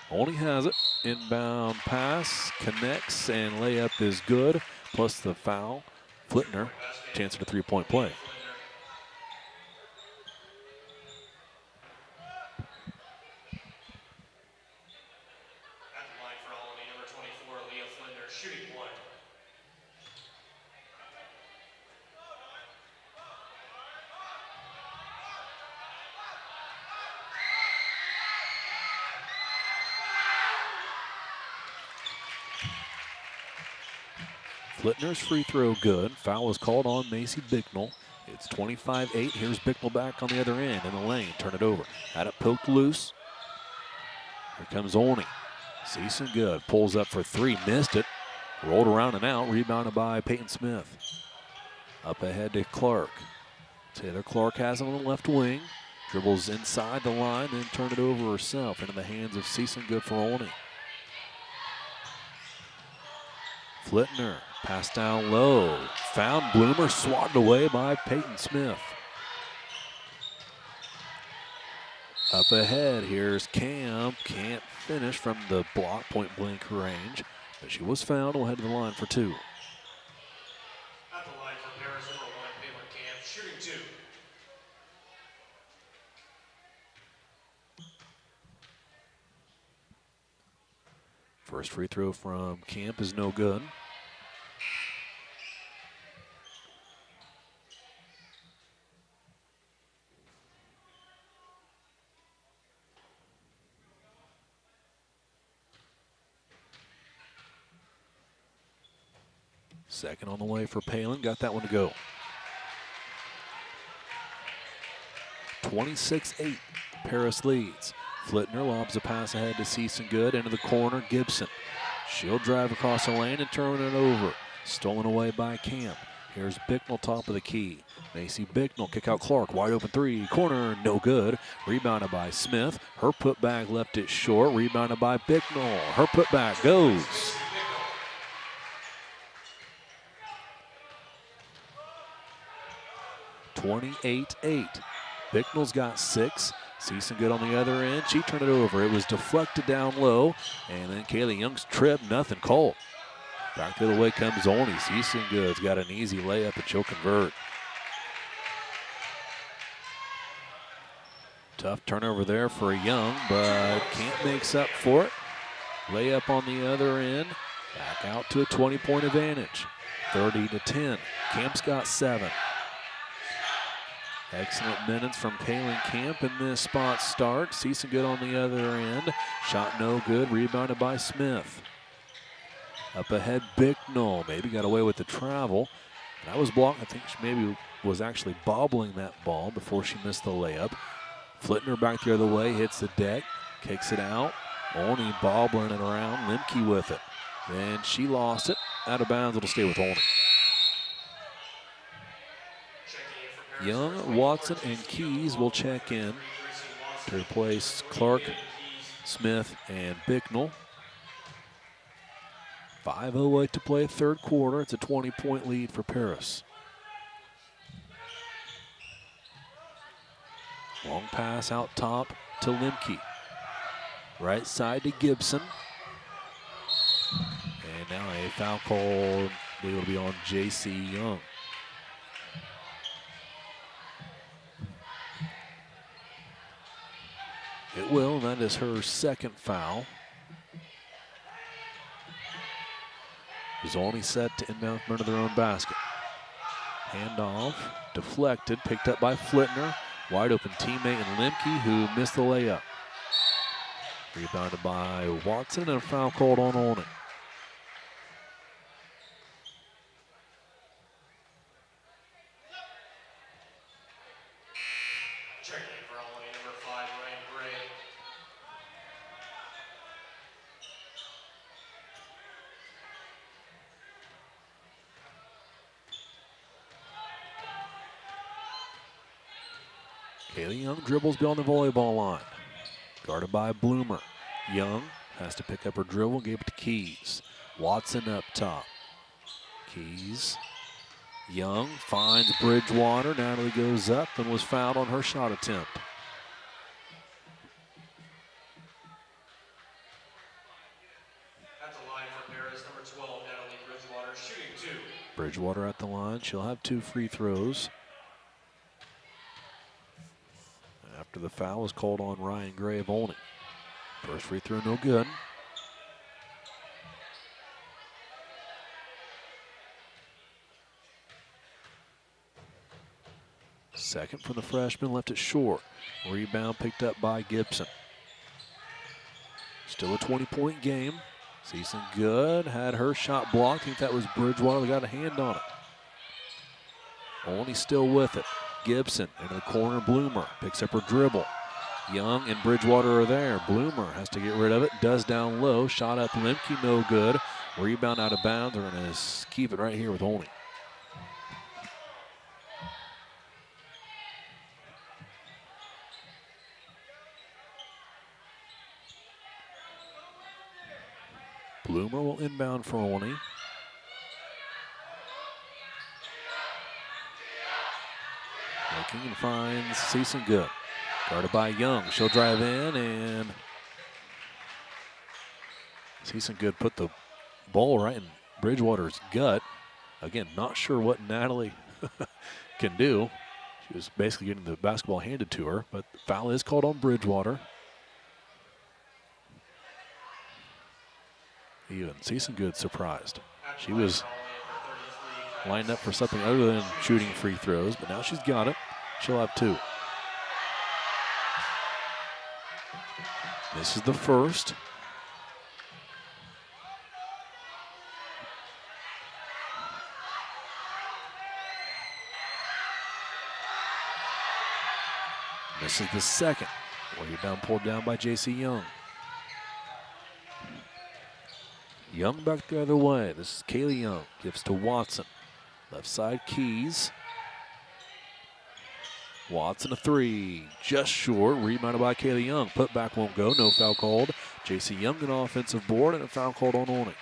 Olney has it. Inbound pass, connects, and layup is good. Plus the foul. Flittner, chance at a three-point play. At the line for Olney, number 24, Leah Flinder, shooting one. Flittner's free throw good. Foul is called on Macy Bicknell. It's 25-8. Here's Bicknell back on the other end in the lane. Turn it over. Had it poked loose. Here comes Olney. Season good. Pulls up for three. Missed it. Rolled around and out. Rebounded by Peyton Smith. Up ahead to Clark. Taylor Clark has it on the left wing. Dribbles inside the line, then turn it over herself into the hands of Season good for Olney. Flittner. Pass down low. Found Bloomer, swatted away by Peyton Smith. Up ahead, here's Cam. Can't finish from the block, point blank range, but she was fouled. We'll head to the line for two. At the line for Paris, number 1, Palin Camp, shooting two. First free throw from Camp is no good. Second on the way for Palin. Got that one to go. 26-8. Paris leads. Flittner lobs a pass ahead to Season good. Into the corner. Gibson. She'll drive across the lane and turn it over. Stolen away by Camp. Here's Bicknell, top of the key. Macy Bicknell, kick out Clark. Wide open three. Corner, no good. Rebounded by Smith. Her putback left it short. Rebounded by Bicknell. Her putback goes. 28-8. Bicknell's got 6. Season good on the other end. She turned it over. It was deflected down low. And then Kaylee Young's trip, nothing called. Back the other way comes Olney. Season good's got an easy layup and she'll convert. Tough turnover there for Young, but Camp makes up for it. Layup on the other end. Back out to a 20-point advantage. 30-10. Camp's got 7. Excellent minutes from Palin Camp in this spot start. Season good on the other end. Shot no good. Rebounded by Smith. Up ahead, Bicknell. Maybe got away with the travel. That was blocked. I think she maybe was actually bobbling that ball before she missed the layup. Flittner back the other way. Hits the deck. Kicks it out. Olney bobbling it around. Limke with it. Then she lost it. Out of bounds. It'll stay with Olney. Young, Watson, and Keys will check in to replace Clark, Smith, and Bicknell. 5:08 to play third quarter. It's a 20-point lead for Paris. Long pass out top to Limke. Right side to Gibson. And now a foul call will be on J.C. Young. will, and that is her second foul. Is only set to inbound from under their own basket. Handoff, deflected, picked up by Flitner. Wide open teammate in Lemke, who missed the layup. Rebounded by Watson, and a foul called on Olney. Checking for Olney, number 5, Ryan Gray. Kaylee Young dribbles beyond the volleyball line. Guarded by Bloomer. Young has to pick up her dribble, gave it to Keys. Watson up top. Keys. Young finds Bridgewater. Natalie goes up and was fouled on her shot attempt. At the line for Paris, number 12, Natalie Bridgewater, shooting 2. Bridgewater at the line. She'll have 2 free throws. After the foul was called on Ryan Gray of Olney. First free throw, no good. Second from the freshman, left it short. Rebound picked up by Gibson. Still a 20-point game. Season good, had her shot blocked. I think that was Bridgewater that got a hand on it. Olney still with it. Gibson into the corner, Bloomer picks up her dribble. Young and Bridgewater are there. Bloomer has to get rid of it, does down low. Shot up Lemke, no good. Rebound out of bounds. They're going to keep it right here with Olney. Bloomer will inbound for Olney. Looking and finds Season good. Guarded by Young. She'll drive in, and Season good put the ball right in Bridgewater's gut. Again, not sure what Natalie can do. She was basically getting the basketball handed to her, but the foul is called on Bridgewater. Even Season good surprised. She was lined up for something other than shooting free throws, but now she's got it. She'll have 2. This is the first. This is the second. Rebound pulled down by J.C. Young. Young back the other way. This is Kaylee Young. Gives to Watson. Left side, Keys. Watson a 3. Just short. Rebounded by Kaylee Young. Put back won't go. No foul called. J.C. Young an offensive board and a foul called on Olney.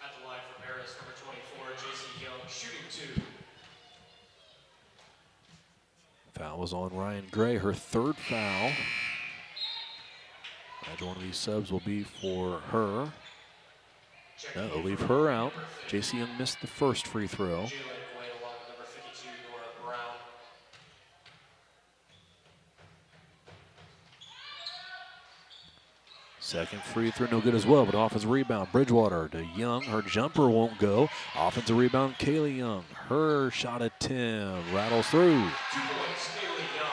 At the line for Paris, number 24, J.C. Young, shooting 2. Foul was on Ryan Gray, her 3rd foul. Imagine one of these subs will be for her. No, they'll leave her out. J.C. Young missed the first free throw. Number 52, Nora Brown. Second free throw, no good as well, but offensive rebound. Bridgewater to Young. Her jumper won't go. Offensive rebound, Kaylee Young. Her shot at 10 rattles through. 2 points, Kaylee Young.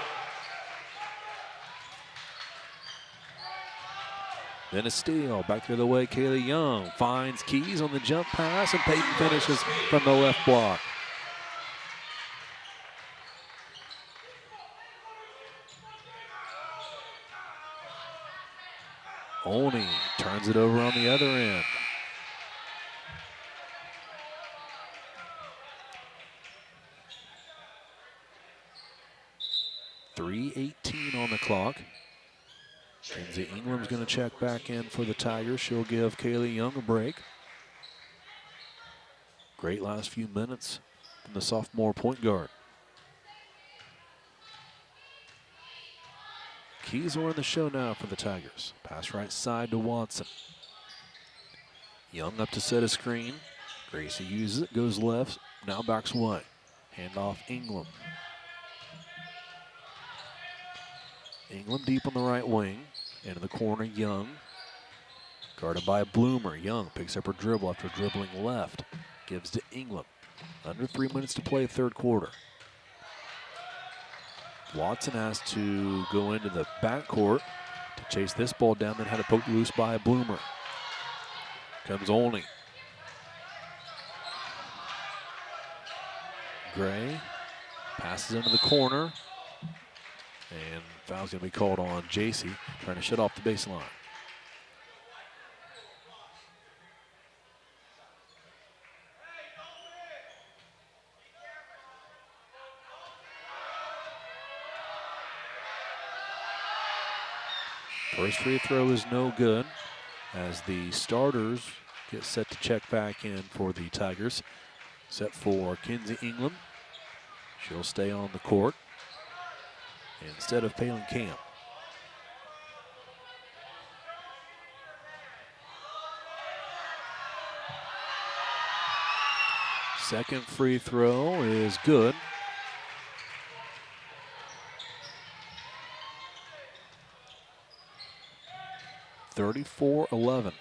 Then a steal. Back the other way, Kaylee Young finds Keys on the jump pass, and Peyton finishes from the left block. Olney turns it over on the other end. .3:18 on the clock. Kenzie Ingram's going to check back in for the Tigers. She'll give Kaylee Young a break. Great last few minutes from the sophomore point guard. Keys are in the show now for the Tigers. Pass right side to Watson. Young up to set a screen. Gracie uses it, goes left, now backs away. Handoff Ingram. Ingram deep on the right wing. Into the corner, Young. Guarded by Bloomer. Young picks up her dribble after dribbling left. Gives to Ingram. Under 3 minutes to play, third quarter. Watson has to go into the backcourt to chase this ball down, then had it poked loose by Bloomer. Comes Olney. Gray passes into the corner. And foul's going to be called on JC, trying to shut off the baseline. First free throw is no good as the starters get set to check back in for the Tigers. Set for Kinsey Ingram. She'll stay on the court instead of Palin Camp. Second free throw is good. (34-11).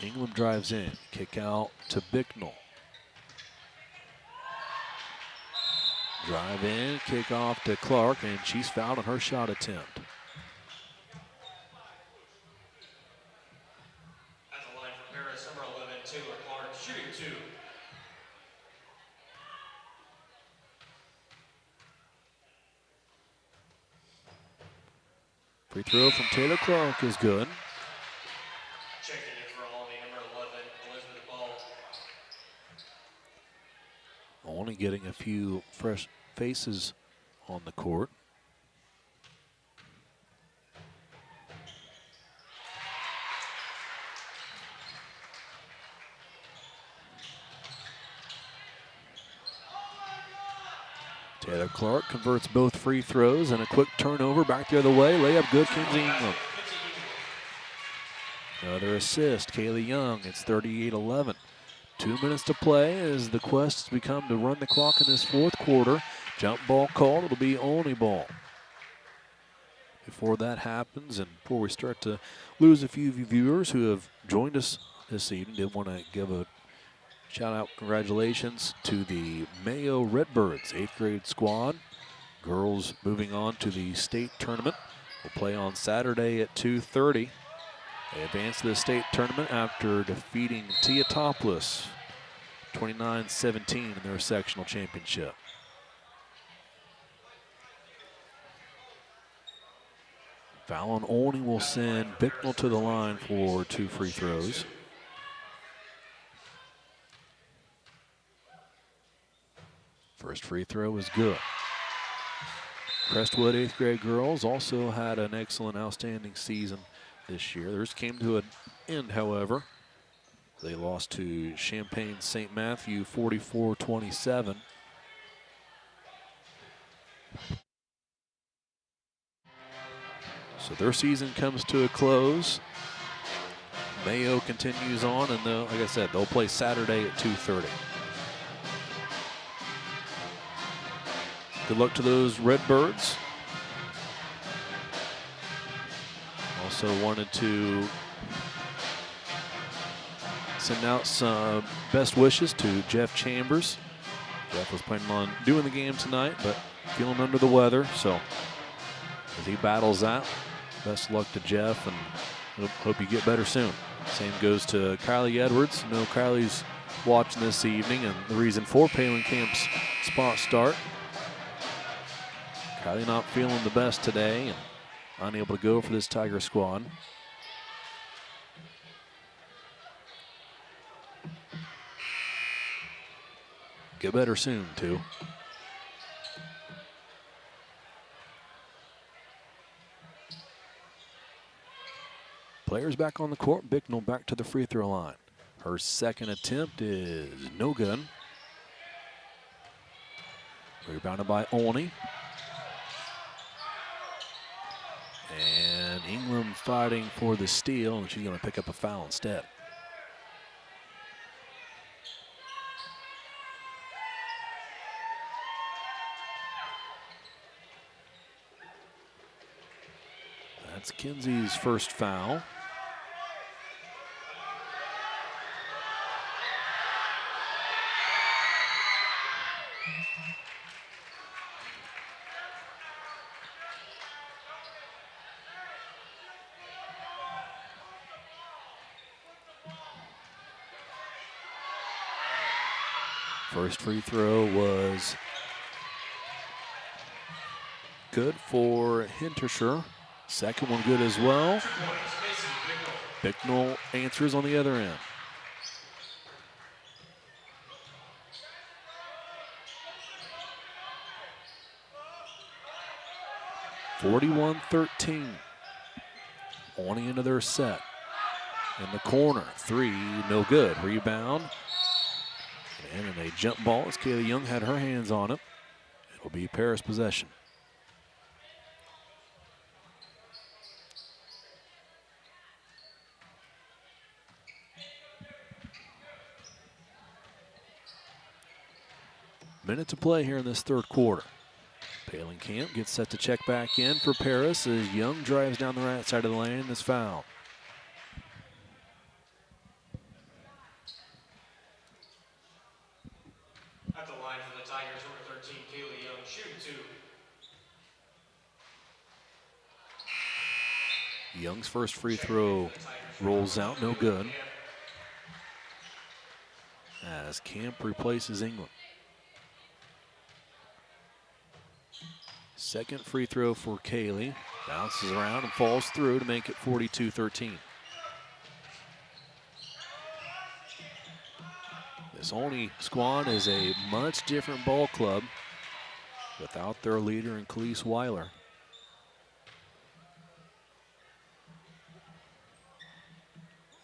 Ingram drives in, kick out to Bicknell. Drive in, kick off to Clark, and she's fouled on her shot attempt. At the line for Paris, number 11, Taylor Clark, shooting 2. Free throw from Taylor Clark is good. Checking in for Olney, number 11, Elizabeth Ball. Only getting a few fresh faces on the court. Taylor Clark converts both free throws and a quick turnover back the other way. Layup good, Kinsey Ingram. Another assist, Kaylee Young. It's 38-11. 2 minutes to play as the quest has become to run the clock in this fourth quarter. Jump ball called, it'll be Olney ball. Before that happens, and before we start to lose a few viewers who have joined us this evening, did want to give a shout out, congratulations to the Mayo Redbirds 8th grade squad. Girls moving on to the state tournament. Will play on Saturday at 2:30. They advanced to the state tournament after defeating Teotopoulos 29-17 in their sectional championship. Foul on Olney will send Bicknell to the line for 2 free throws. First free throw is good. Crestwood 8th grade girls also had an excellent, outstanding season this year. Theirs came to an end, however. They lost to Champaign St. Matthew 44-27. So their season comes to a close. Mayo continues on, and like I said, they'll play Saturday at 2:30. Good luck to those Redbirds. Also wanted to send out some best wishes to Jeff Chambers. Jeff was planning on doing the game tonight, but feeling under the weather, so as he battles that, best of luck to Jeff, and hope you get better soon. Same goes to Kylie Edwards. I know Kylie's watching this evening, and the reason for Palin Camp's spot start. Kylie not feeling the best today and unable to go for this Tiger squad. Get better soon, too. Players back on the court. Bicknell back to the free throw line. Her second attempt is no good. Rebounded by Olney. And Ingram fighting for the steal, and she's going to pick up a foul instead. That's Kinsey's first foul. First free throw was good for Hinterscher. Second one good as well. Bicknell answers on the other end. (41-13). Olney into their set. In the corner, three, no good. Rebound. And a jump ball as Kaylee Young had her hands on it. It'll be Paris possession. Minute to play here in this third quarter. Palin Camp gets set to check back in for Paris as Young drives down the right side of the lane and is fouled. At the line for the Tigers, number 13, Kaylee Young, shooting 2. Young's first free throw rolls out, no good. As Camp replaces England. Second free throw for Kaylee. Bounces around and falls through to make it 42-13. This Olney squad is a much different ball club without their leader in Khalees Weiler.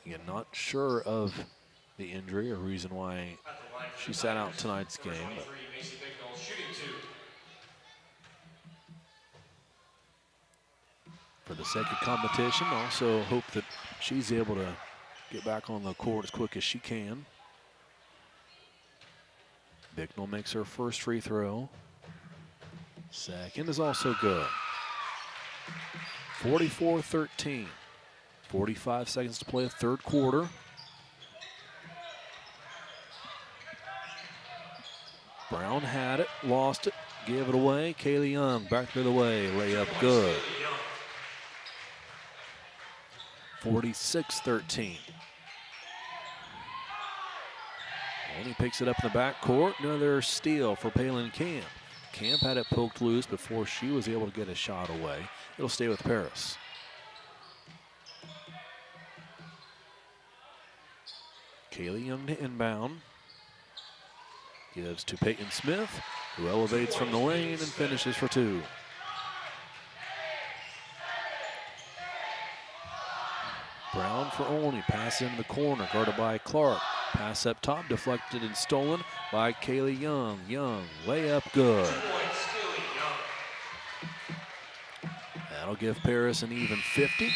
Again, not sure of the injury or reason why she sat out tonight's game. For the sake of competition, also hope that she's able to get back on the court as quick as she can. Bicknell makes her first free throw. Second is also good. 44-13. 45 seconds to play the third quarter. Brown had it, lost it, gave it away. Kaylee Young back the other way, layup good. 46-13. Olney picks it up in the backcourt. Another steal for Palin Camp. Camp had it poked loose before she was able to get a shot away. It'll stay with Paris. Kaylee Young to inbound. Gives to Peyton Smith, who elevates from the lane and finishes for two. Brown for Olney, pass in the corner, guarded by Clark. Pass up top, deflected and stolen by Kaylee Young. Young, layup good. That'll give Paris an even 50, and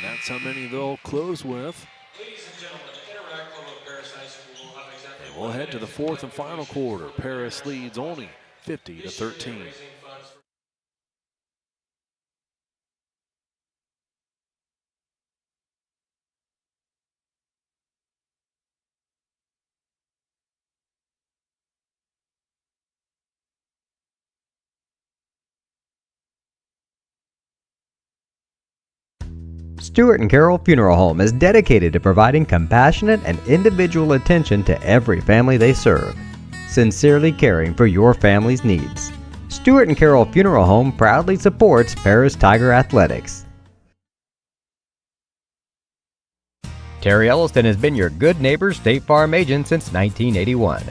that's how many they'll close with. Ladies and gentlemen, Interact Club of Paris High School will have exactly And we'll head to the fourth and final quarter. Paris leads Olney 50-13. Stewart and Carroll Funeral Home is dedicated to providing compassionate and individual attention to every family they serve, sincerely caring for your family's needs. Stewart and Carroll Funeral Home proudly supports Paris Tiger Athletics. Terry Elliston has been your good neighbor State Farm agent since 1981.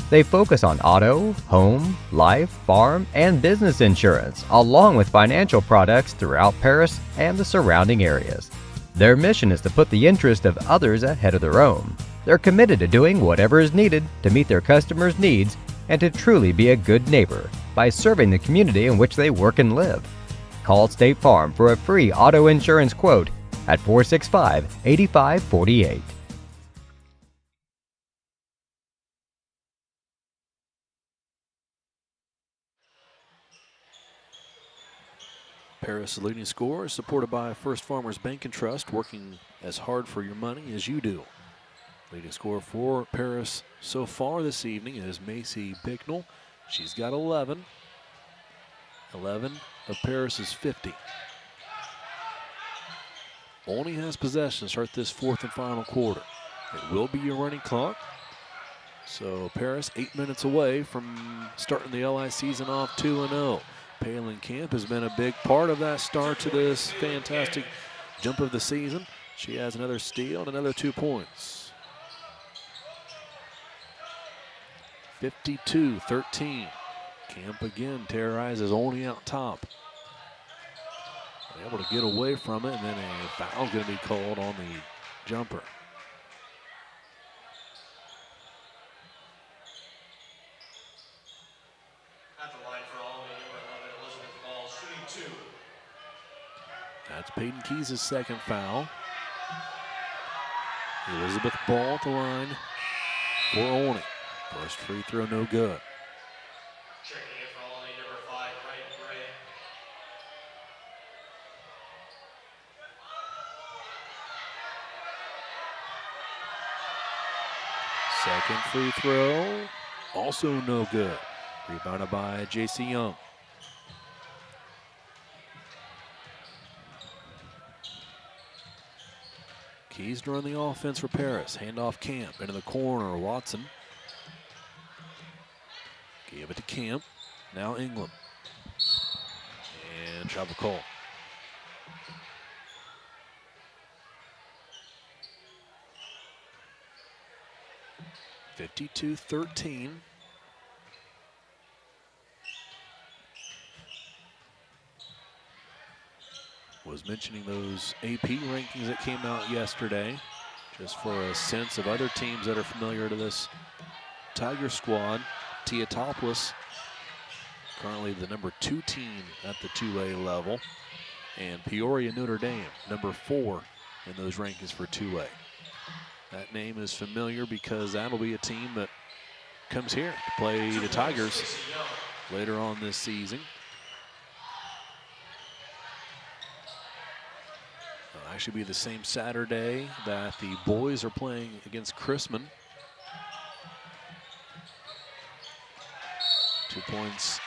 They focus on auto, home, life, farm, and business insurance, along with financial products throughout Paris and the surrounding areas. Their mission is to put the interest of others ahead of their own. They're committed to doing whatever is needed to meet their customers' needs and to truly be a good neighbor by serving the community in which they work and live. Call State Farm for a free auto insurance quote at 465-8548. Paris leading scorer is supported by First Farmers Bank and Trust, working as hard for your money as you do. Leading scorer for Paris so far this evening is Macy Bicknell. She's got 11. 11 of Paris's 50. Olney has possession to start this fourth and final quarter. It will be a running clock. So Paris 8 minutes away from starting the LI season off 2-0. Palin Camp has been a big part of that start to this fantastic jump of the season. She has another steal and another 2 points. 52-13. Camp again terrorizes Olney out top. Able to get away from it, and then a foul going to be called on the jumper. At the line for Olney, number 11, Elizabeth Ball, shooting 2. That's Peyton Keys' second foul. Elizabeth Ball at the line for Olney. First free throw, no good. Checking in for Olney, number 5, Ryan Gray. Second free throw, also no good. Rebounded by J.C. Young. Keys to run the offense for Paris. Handoff Camp into the corner. Watson. Gave it to Camp. Now England. And travel call. (52-13). Was mentioning those AP rankings that came out yesterday, just for a sense of other teams that are familiar to this Tiger squad. Teotopoulos, currently the number 2 team at the 2A level, and Peoria Notre Dame, number 4 in those rankings for 2A. That name is familiar because that'll be a team that comes here to play the Tigers later on this season. It'll actually be the same Saturday that the boys are playing against Chrisman. 2 points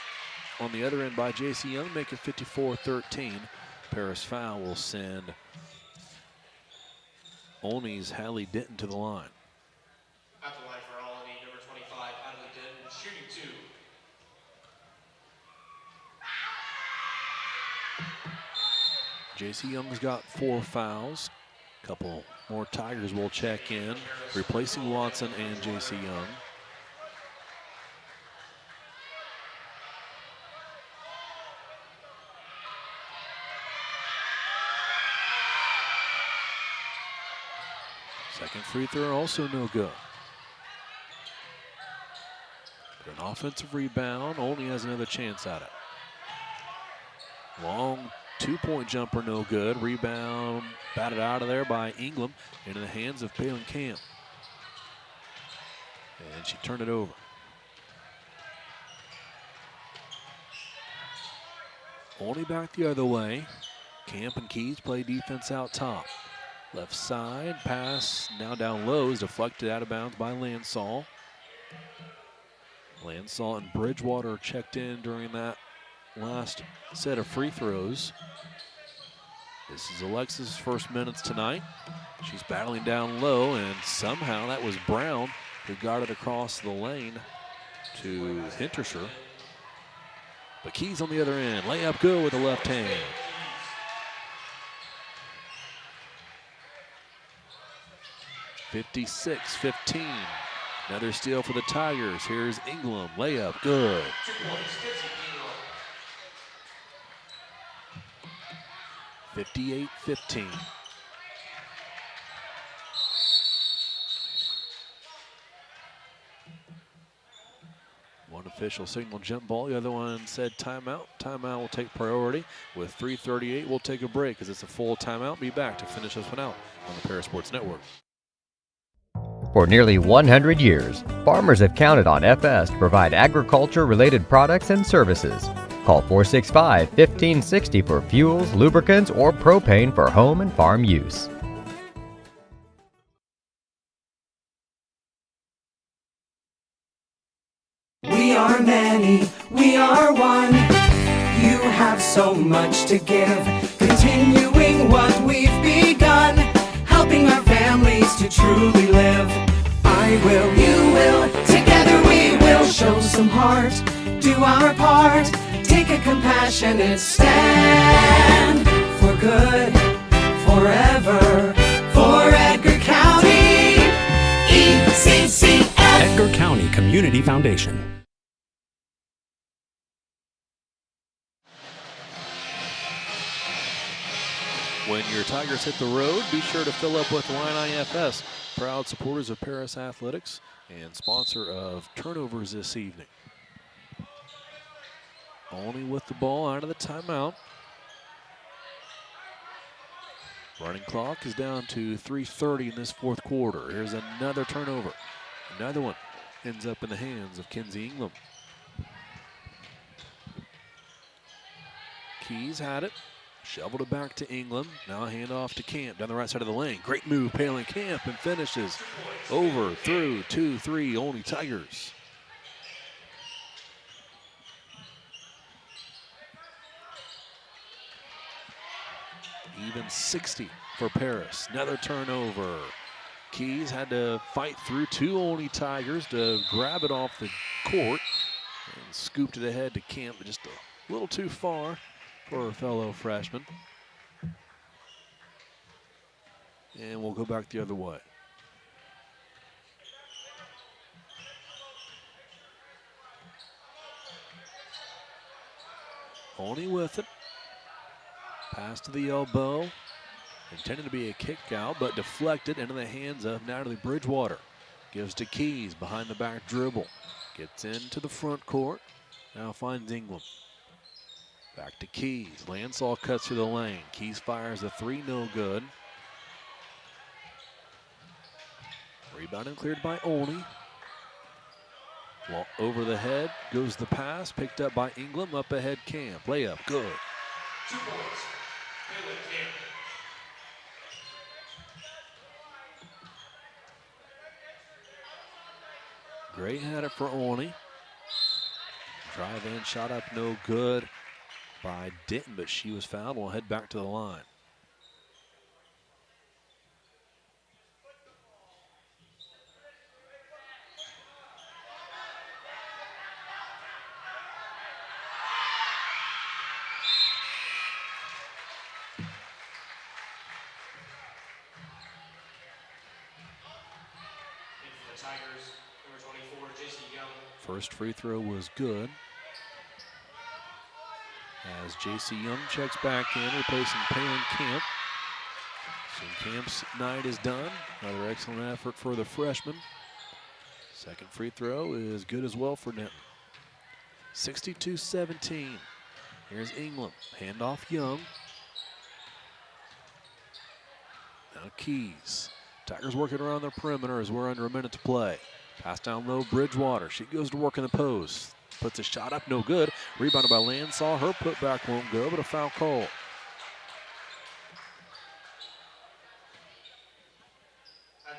on the other end by J.C. Young, make it 54-13. Paris foul will send Olney's Hallie Denton to the line. At the line for Olney, number 25, Adley Denton, shooting 2. J.C. Young's got 4 fouls. A couple more Tigers will check in, replacing Watson and J.C. Young. Second free throw also no good. But an offensive rebound, Olney has another chance at it. Long 2-point jumper, no good. Rebound batted out of there by Ingram into the hands of Palin Camp. And she turned it over. Olney back the other way. Camp and Keys play defense out top. Left side, pass now down low is deflected out of bounds by Lansall. Lansall and Bridgewater checked in during that last set of free throws. This is Alexis' first minutes tonight. She's battling down low, and somehow that was Brown who got it across the lane to Hintersher. But Keys on the other end, layup good with the left hand. 56-15. Another steal for the Tigers. Here's Ingram. Layup. Good. 2 points, 58-15. One official signaled jump ball. The other one said timeout. Timeout will take priority. With 3:38, we'll take a break because it's a full timeout. Be back to finish this one out on the Paris Sports Network. For nearly 100 years, farmers have counted on FS to provide agriculture-related products and services. Call 465-1560 for fuels, lubricants, or propane for home and farm use. We are many, we are one. You have so much to give, continuing what we've begun, helping our families to truly live. I will, you will, together we will show some heart, do our part, take a compassionate stand for good, forever, for Edgar County, ECCF. Edgar County Community Foundation. When your Tigers hit the road, be sure to fill up with Illini IFS, proud supporters of Paris Athletics and sponsor of turnovers this evening. Olney with the ball out of the timeout. Running clock is down to 3:30 in this fourth quarter. Here's another turnover. Another one ends up in the hands of Kinsey Ingram. Keys had it. Shoveled it back to England. Now a handoff to Camp down the right side of the lane. Great move, Palin Camp, and finishes over, through, 2-3, Olney Tigers. Even 60 for Paris. Another turnover. Keys had to fight through two Olney Tigers to grab it off the court and scooped it ahead to Camp, but just a little too far for a fellow freshman. And we'll go back the other way. Olney with it. Pass to the elbow. Intended to be a kick out, but deflected into the hands of Natalie Bridgewater. Gives to Keys behind the back dribble. Gets into the front court. Now finds Ingram. Back to Keys. Lansall cuts through the lane. Keys fires the three, no good. Rebound and cleared by Olney. Over the head goes the pass. Picked up by Ingram. Up ahead, Camp. Layup, good. 2 points. Palin Camp. Gray had it for Olney. Drive in, shot up, no good by Denton, but she was fouled. We'll head back to the line. Tigers, number 24, J.C. Young. First free throw was good. As J.C. Young checks back in, replacing Palin Camp. So Camp's night is done. Another excellent effort for the freshman. Second free throw is good as well for Denton. 62-17. Here's Ingram. Handoff Young. Now Keys. Tigers working around the perimeter as we're under a minute to play. Pass down low, Bridgewater. She goes to work in the post. Puts a shot up, no good. Rebounded by Lansall. Her putback won't go, but a foul call. At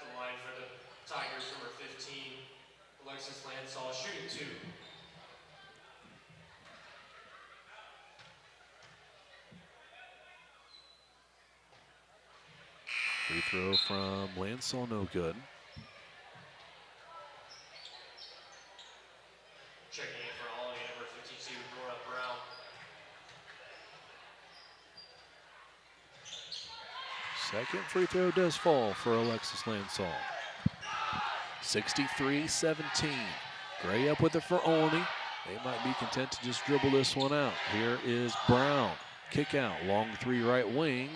the line for the Tigers, number 15, Alexis Lansall, shooting 2. Free throw from Lansall, no good. Checking in for Olney, number 52, Nora Brown. Second free throw does fall for Alexis Lansall. 63-17. Gray up with it for Olney. They might be content to just dribble this one out. Here is Brown. Kick out, long three right wing.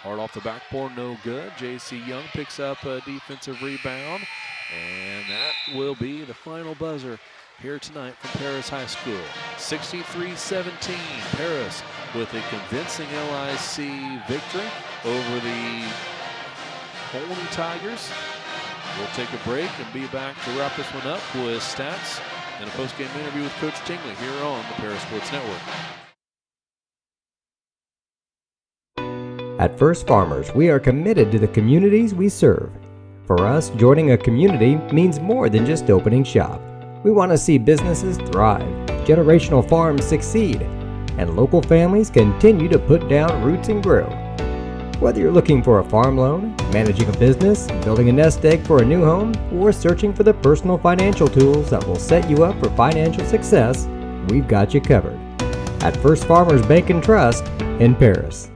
Hard off the backboard, no good. J.C. Young picks up a defensive rebound. And that will be the final buzzer here tonight from Paris High School. 63-17. Paris with a convincing LIC victory over the Olney Tigers. We'll take a break and be back to wrap this one up with stats and a post-game interview with Coach Tingley here on the Paris Sports Network. At First Farmers, we are committed to the communities we serve. For us, joining a community means more than just opening shop. We want to see businesses thrive, generational farms succeed, and local families continue to put down roots and grow. Whether you're looking for a farm loan, managing a business, building a nest egg for a new home, or searching for the personal financial tools that will set you up for financial success, we've got you covered. At First Farmers Bank and Trust in Paris.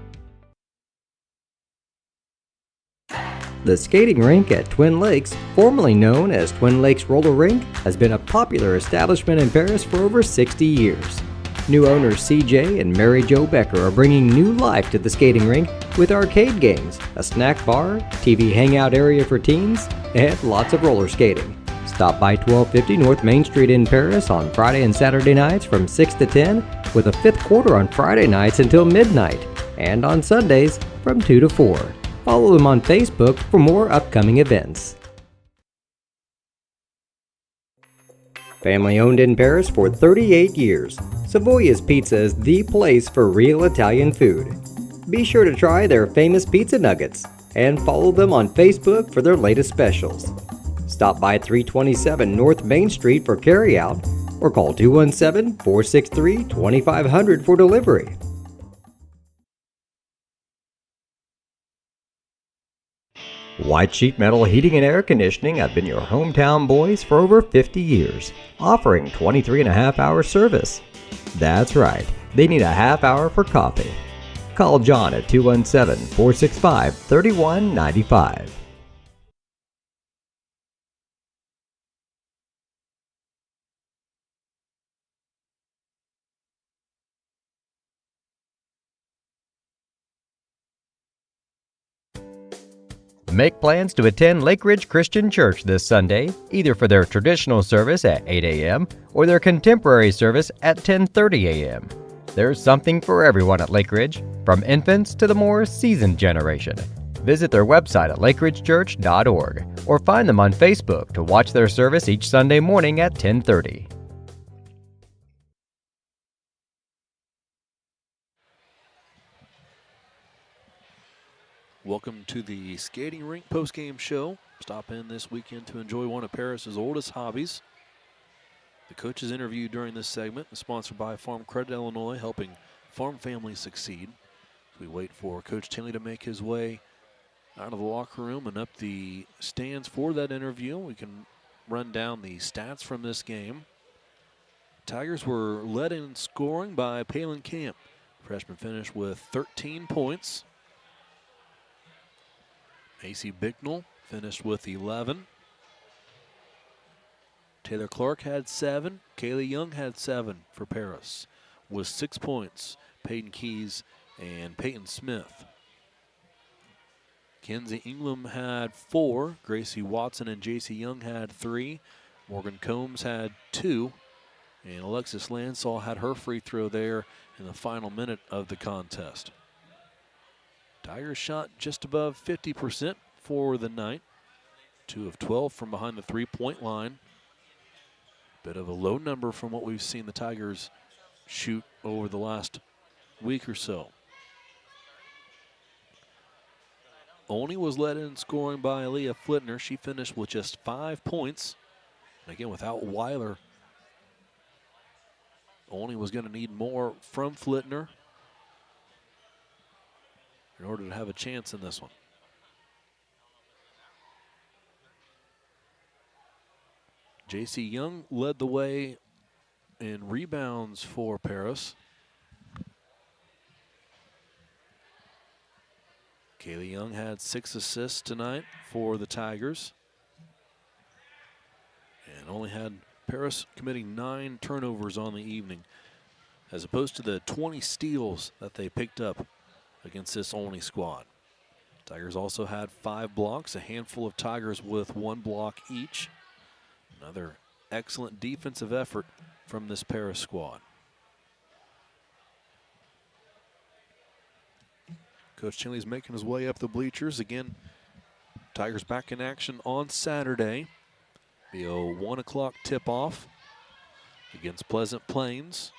The skating rink at Twin Lakes, formerly known as Twin Lakes Roller Rink, has been a popular establishment in Paris for over 60 years. New owners CJ and Mary Jo Becker are bringing new life to the skating rink with arcade games, a snack bar, TV hangout area for teens, and lots of roller skating. Stop by 1250 North Main Street in Paris on Friday and Saturday nights from 6 to 10, with a fifth quarter on Friday nights until midnight, and on Sundays from 2 to 4. Follow them on Facebook for more upcoming events. Family owned in Paris for 38 years, Savoya's Pizza is the place for real Italian food. Be sure to try their famous pizza nuggets and follow them on Facebook for their latest specials. Stop by 327 North Main Street for carryout or call 217-463-2500 for delivery. White Sheet Metal Heating and Air Conditioning have been your hometown boys for over 50 years, offering 23.5-hour service. That's right, they need a half hour for coffee. Call John at 217-465-3195. Make plans to attend Lake Ridge Christian Church this Sunday, either for their traditional service at 8 a.m. or their contemporary service at 10:30 a.m. There's something for everyone at Lake Ridge, from infants to the more seasoned generation. Visit their website at lakeridgechurch.org or find them on Facebook to watch their service each Sunday morning at 10:30. Welcome to the skating rink post-game show. Stop in this weekend to enjoy one of Paris's oldest hobbies. The coaches interviewed during this segment is sponsored by Farm Credit Illinois, helping farm families succeed. We wait for Coach Tinley to make his way out of the locker room and up the stands for that interview. We can run down the stats from this game. Tigers were led in scoring by Palin Camp. Freshman finished with 13 points. Macy Bicknell finished with 11. Taylor Clark had 7. Kaylee Young had 7 for Paris with 6 points. Peyton Keys and Peyton Smith. Kenzie Ingram had 4. Gracie Watson and JC Young had 3. Morgan Combs had 2. And Alexis Lansall had her free throw there in the final minute of the contest. Tigers shot just above 50% for the night. 2 of 12 from behind the three-point line. Bit of a low number from what we've seen the Tigers shoot over the last week or so. Olney was led in scoring by Aaliyah Flitner. She finished with just 5 points. And again, without Weiler, Olney was going to need more from Flitner in order to have a chance in this one. J.C. Young led the way in rebounds for Paris. Kaylee Young had 6 assists tonight for the Tigers. And only had Paris committing 9 turnovers on the evening, as opposed to the 20 steals that they picked up against this Olney squad. Tigers also had 5 blocks, a handful of Tigers with 1 block each. Another excellent defensive effort from this Paris squad. Coach Tinley's making his way up the bleachers. Again, Tigers back in action on Saturday. Be a 1 o'clock tip-off. against Pleasant Plains.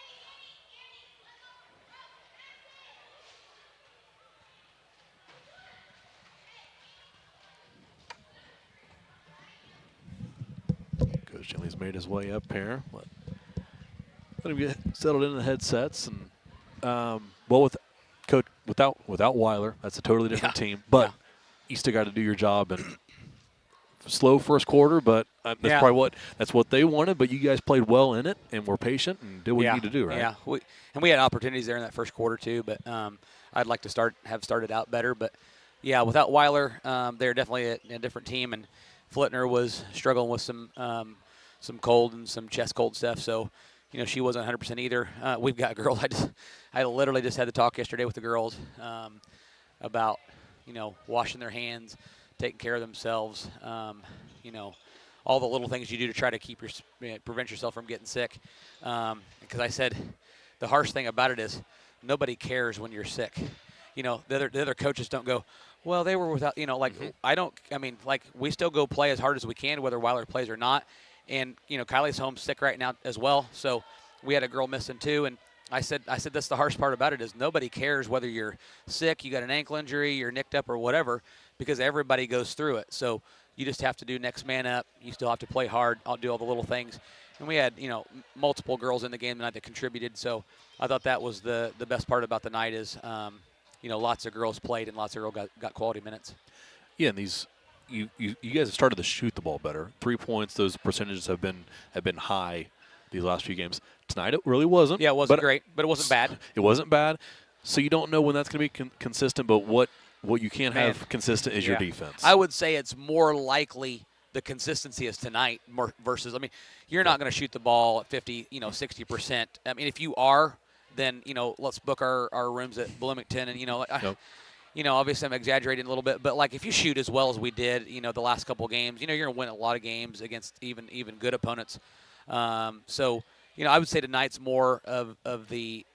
Coach Gently's made his way up here. Let him get settled into the headsets. And well, with Coach without Weiler, that's a totally different team. But you still got to do your job. And slow first quarter, but that's probably that's what they wanted. But you guys played well in it and were patient and did what you need to do, right? Yeah, we had opportunities there in that first quarter too. But I'd like to have started out better. But yeah, without Weiler, they're definitely a different team. And Flitner was struggling with some cold and some chest cold stuff. So, she wasn't 100% either. We've got girls. I literally just had the talk yesterday with the girls about, washing their hands, taking care of themselves, all the little things you do to try to prevent yourself from getting sick. Because I said the harsh thing about it is nobody cares when you're sick. The other coaches don't go, well, they were without, we still go play as hard as we can, whether Weiler plays or not. And, Kylie's home sick right now as well. So we had a girl missing too. And I said that's the harsh part about it is nobody cares whether you're sick, you got an ankle injury, you're nicked up or whatever, because everybody goes through it. So you just have to do next man up. You still have to play hard. I'll do all the little things. And we had, multiple girls in the game tonight that contributed. So I thought that was the best part about the night is, lots of girls played and lots of girls got quality minutes. Yeah, and these you guys have started to shoot the ball better. 3 points, those percentages have been high these last few games. Tonight it really wasn't. Yeah, it wasn't great, but it wasn't bad. It wasn't bad. So you don't know when that's going to be consistent, but what you can't have consistent is your defense. I would say it's more likely the consistency is tonight versus, you're not going to shoot the ball at 50, 60%. If you are, then, let's book our rooms at Bloomington and, obviously I'm exaggerating a little bit, but if you shoot as well as we did, the last couple of games, you're going to win a lot of games against even good opponents. So, I would say tonight's more of the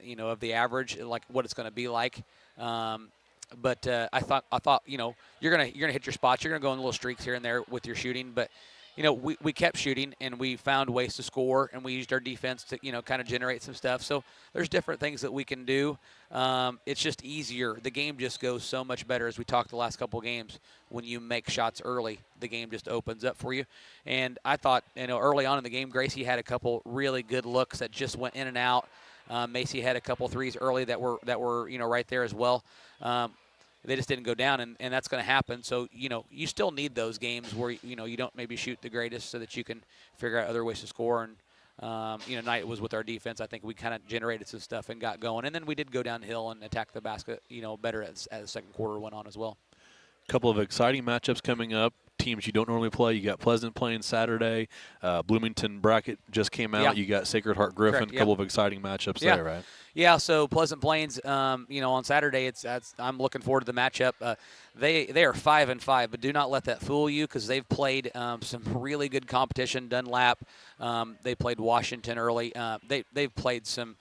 average, like what it's going to be like. But I thought, you're gonna hit your spots. You're gonna go in little streaks here and there with your shooting, but. We kept shooting, and we found ways to score, and we used our defense to, kind of generate some stuff. So there's different things that we can do. It's just easier. The game just goes so much better, as we talked the last couple of games. When you make shots early, the game just opens up for you. And I thought, early on in the game, Gracie had a couple really good looks that just went in and out. Macy had a couple threes early that were right there as well. They just didn't go down, and that's going to happen. So, you still need those games where, you don't maybe shoot the greatest so that you can figure out other ways to score. And, tonight was with our defense. I think we kind of generated some stuff and got going. And then we did go downhill and attack the basket, better as the second quarter went on as well. A couple of exciting matchups coming up. Teams you don't normally play. You got Pleasant playing Saturday. Bloomington bracket just came out. Yeah. You got Sacred Heart Griffin. Correct, a couple of exciting matchups there, right? Yeah, so Pleasant Plains, on Saturday, I'm looking forward to the matchup. They are 5-5, but do not let that fool you because they've played some really good competition. Dunlap, they played Washington early. They've played some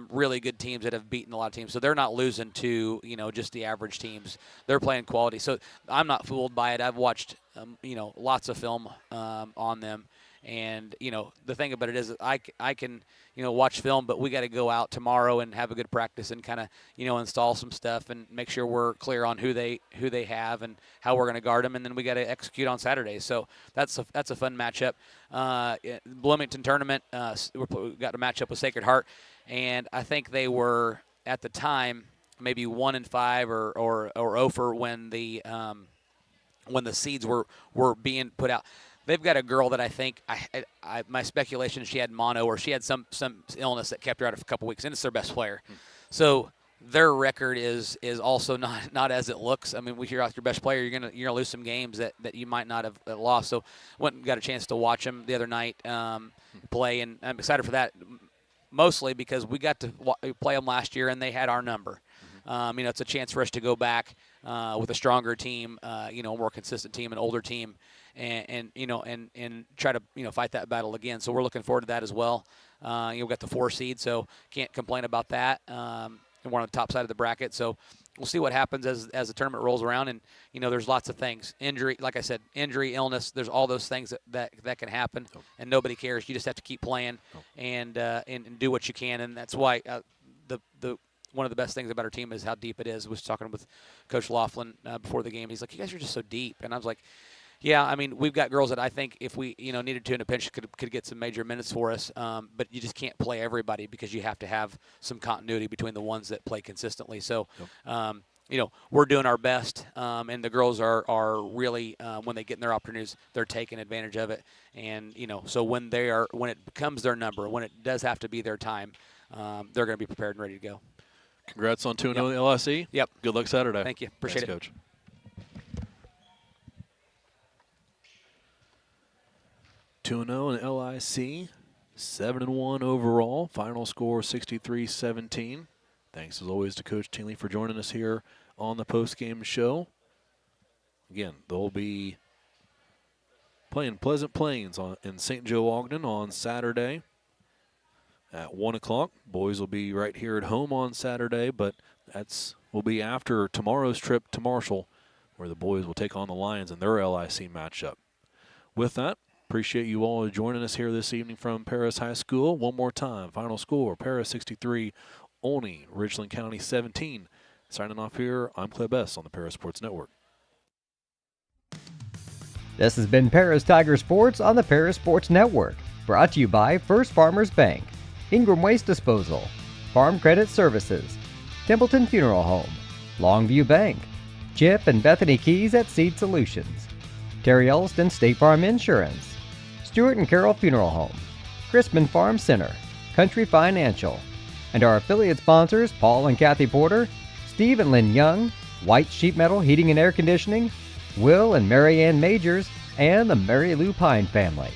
really good teams that have beaten a lot of teams. So they're not losing to, just the average teams. They're playing quality. So I'm not fooled by it. I've watched, lots of film on them. And, the thing about it is I can, watch film, but we got to go out tomorrow and have a good practice and kind of, install some stuff and make sure we're clear on who they have and how we're going to guard them. And then we got to execute on Saturday. So that's a fun matchup. Bloomington tournament, we got a matchup with Sacred Heart. And I think they were, at the time, maybe 1-5 or 0 when the seeds were being put out. They've got a girl that I think, my speculation is she had mono or she had some illness that kept her out for a couple weeks, and it's their best player. So their record is also not as it looks. We hear out your best player, you're gonna lose some games that you might not have lost. So went and got a chance to watch them the other night play, and I'm excited for that. Mostly because we got to play them last year, and they had our number. It's a chance for us to go back with a stronger team, a more consistent team, an older team, and try to fight that battle again. So we're looking forward to that as well. We've got the 4 seed, so can't complain about that. And we're on the top side of the bracket, so we'll see what happens as the tournament rolls around. And, there's lots of things. Injury, like I said, illness, there's all those things that can happen, and nobody cares. You just have to keep playing and do what you can. And that's why the one of the best things about our team is how deep it is. I was talking with Coach Laughlin before the game. He's like, you guys are just so deep. And I was like, yeah, I mean, we've got girls that I think if we, needed to in a pinch could get some major minutes for us. But you just can't play everybody because you have to have some continuity between the ones that play consistently. So, we're doing our best, and the girls are really, when they get in their opportunities, they're taking advantage of it. And, so when it becomes their number, when it does have to be their time, they're going to be prepared and ready to go. Congrats on 2-0 in the LIC. Yep. Good luck Saturday. Thank you. Appreciate Thanks, it. Coach. 2-0 in LIC, 7-1 overall. Final score 63-17. Thanks as always to Coach Tinley for joining us here on the post-game show. Again, they'll be playing Pleasant Plains in St. Joe Ogden on Saturday at 1 o'clock. Boys will be right here at home on Saturday, but will be after tomorrow's trip to Marshall, where the boys will take on the Lions in their LIC matchup. With that, appreciate you all joining us here this evening from Paris High School. One more time, final score, Paris 63, Olney, Richland County 17. Signing off here, I'm Cleb S. on the Paris Sports Network. This has been Paris Tiger Sports on the Paris Sports Network, brought to you by First Farmers Bank, Ingram Waste Disposal, Farm Credit Services, Templeton Funeral Home, Longview Bank, Chip and Bethany Keys at Seed Solutions, Terry Elston State Farm Insurance, Stewart and Carroll Funeral Home, Crispin Farm Center, Country Financial, and our affiliate sponsors Paul and Kathy Porter, Steve and Lynn Young, White Sheet Metal Heating and Air Conditioning, Will and Mary Ann Majors, and the Mary Lou Pine family.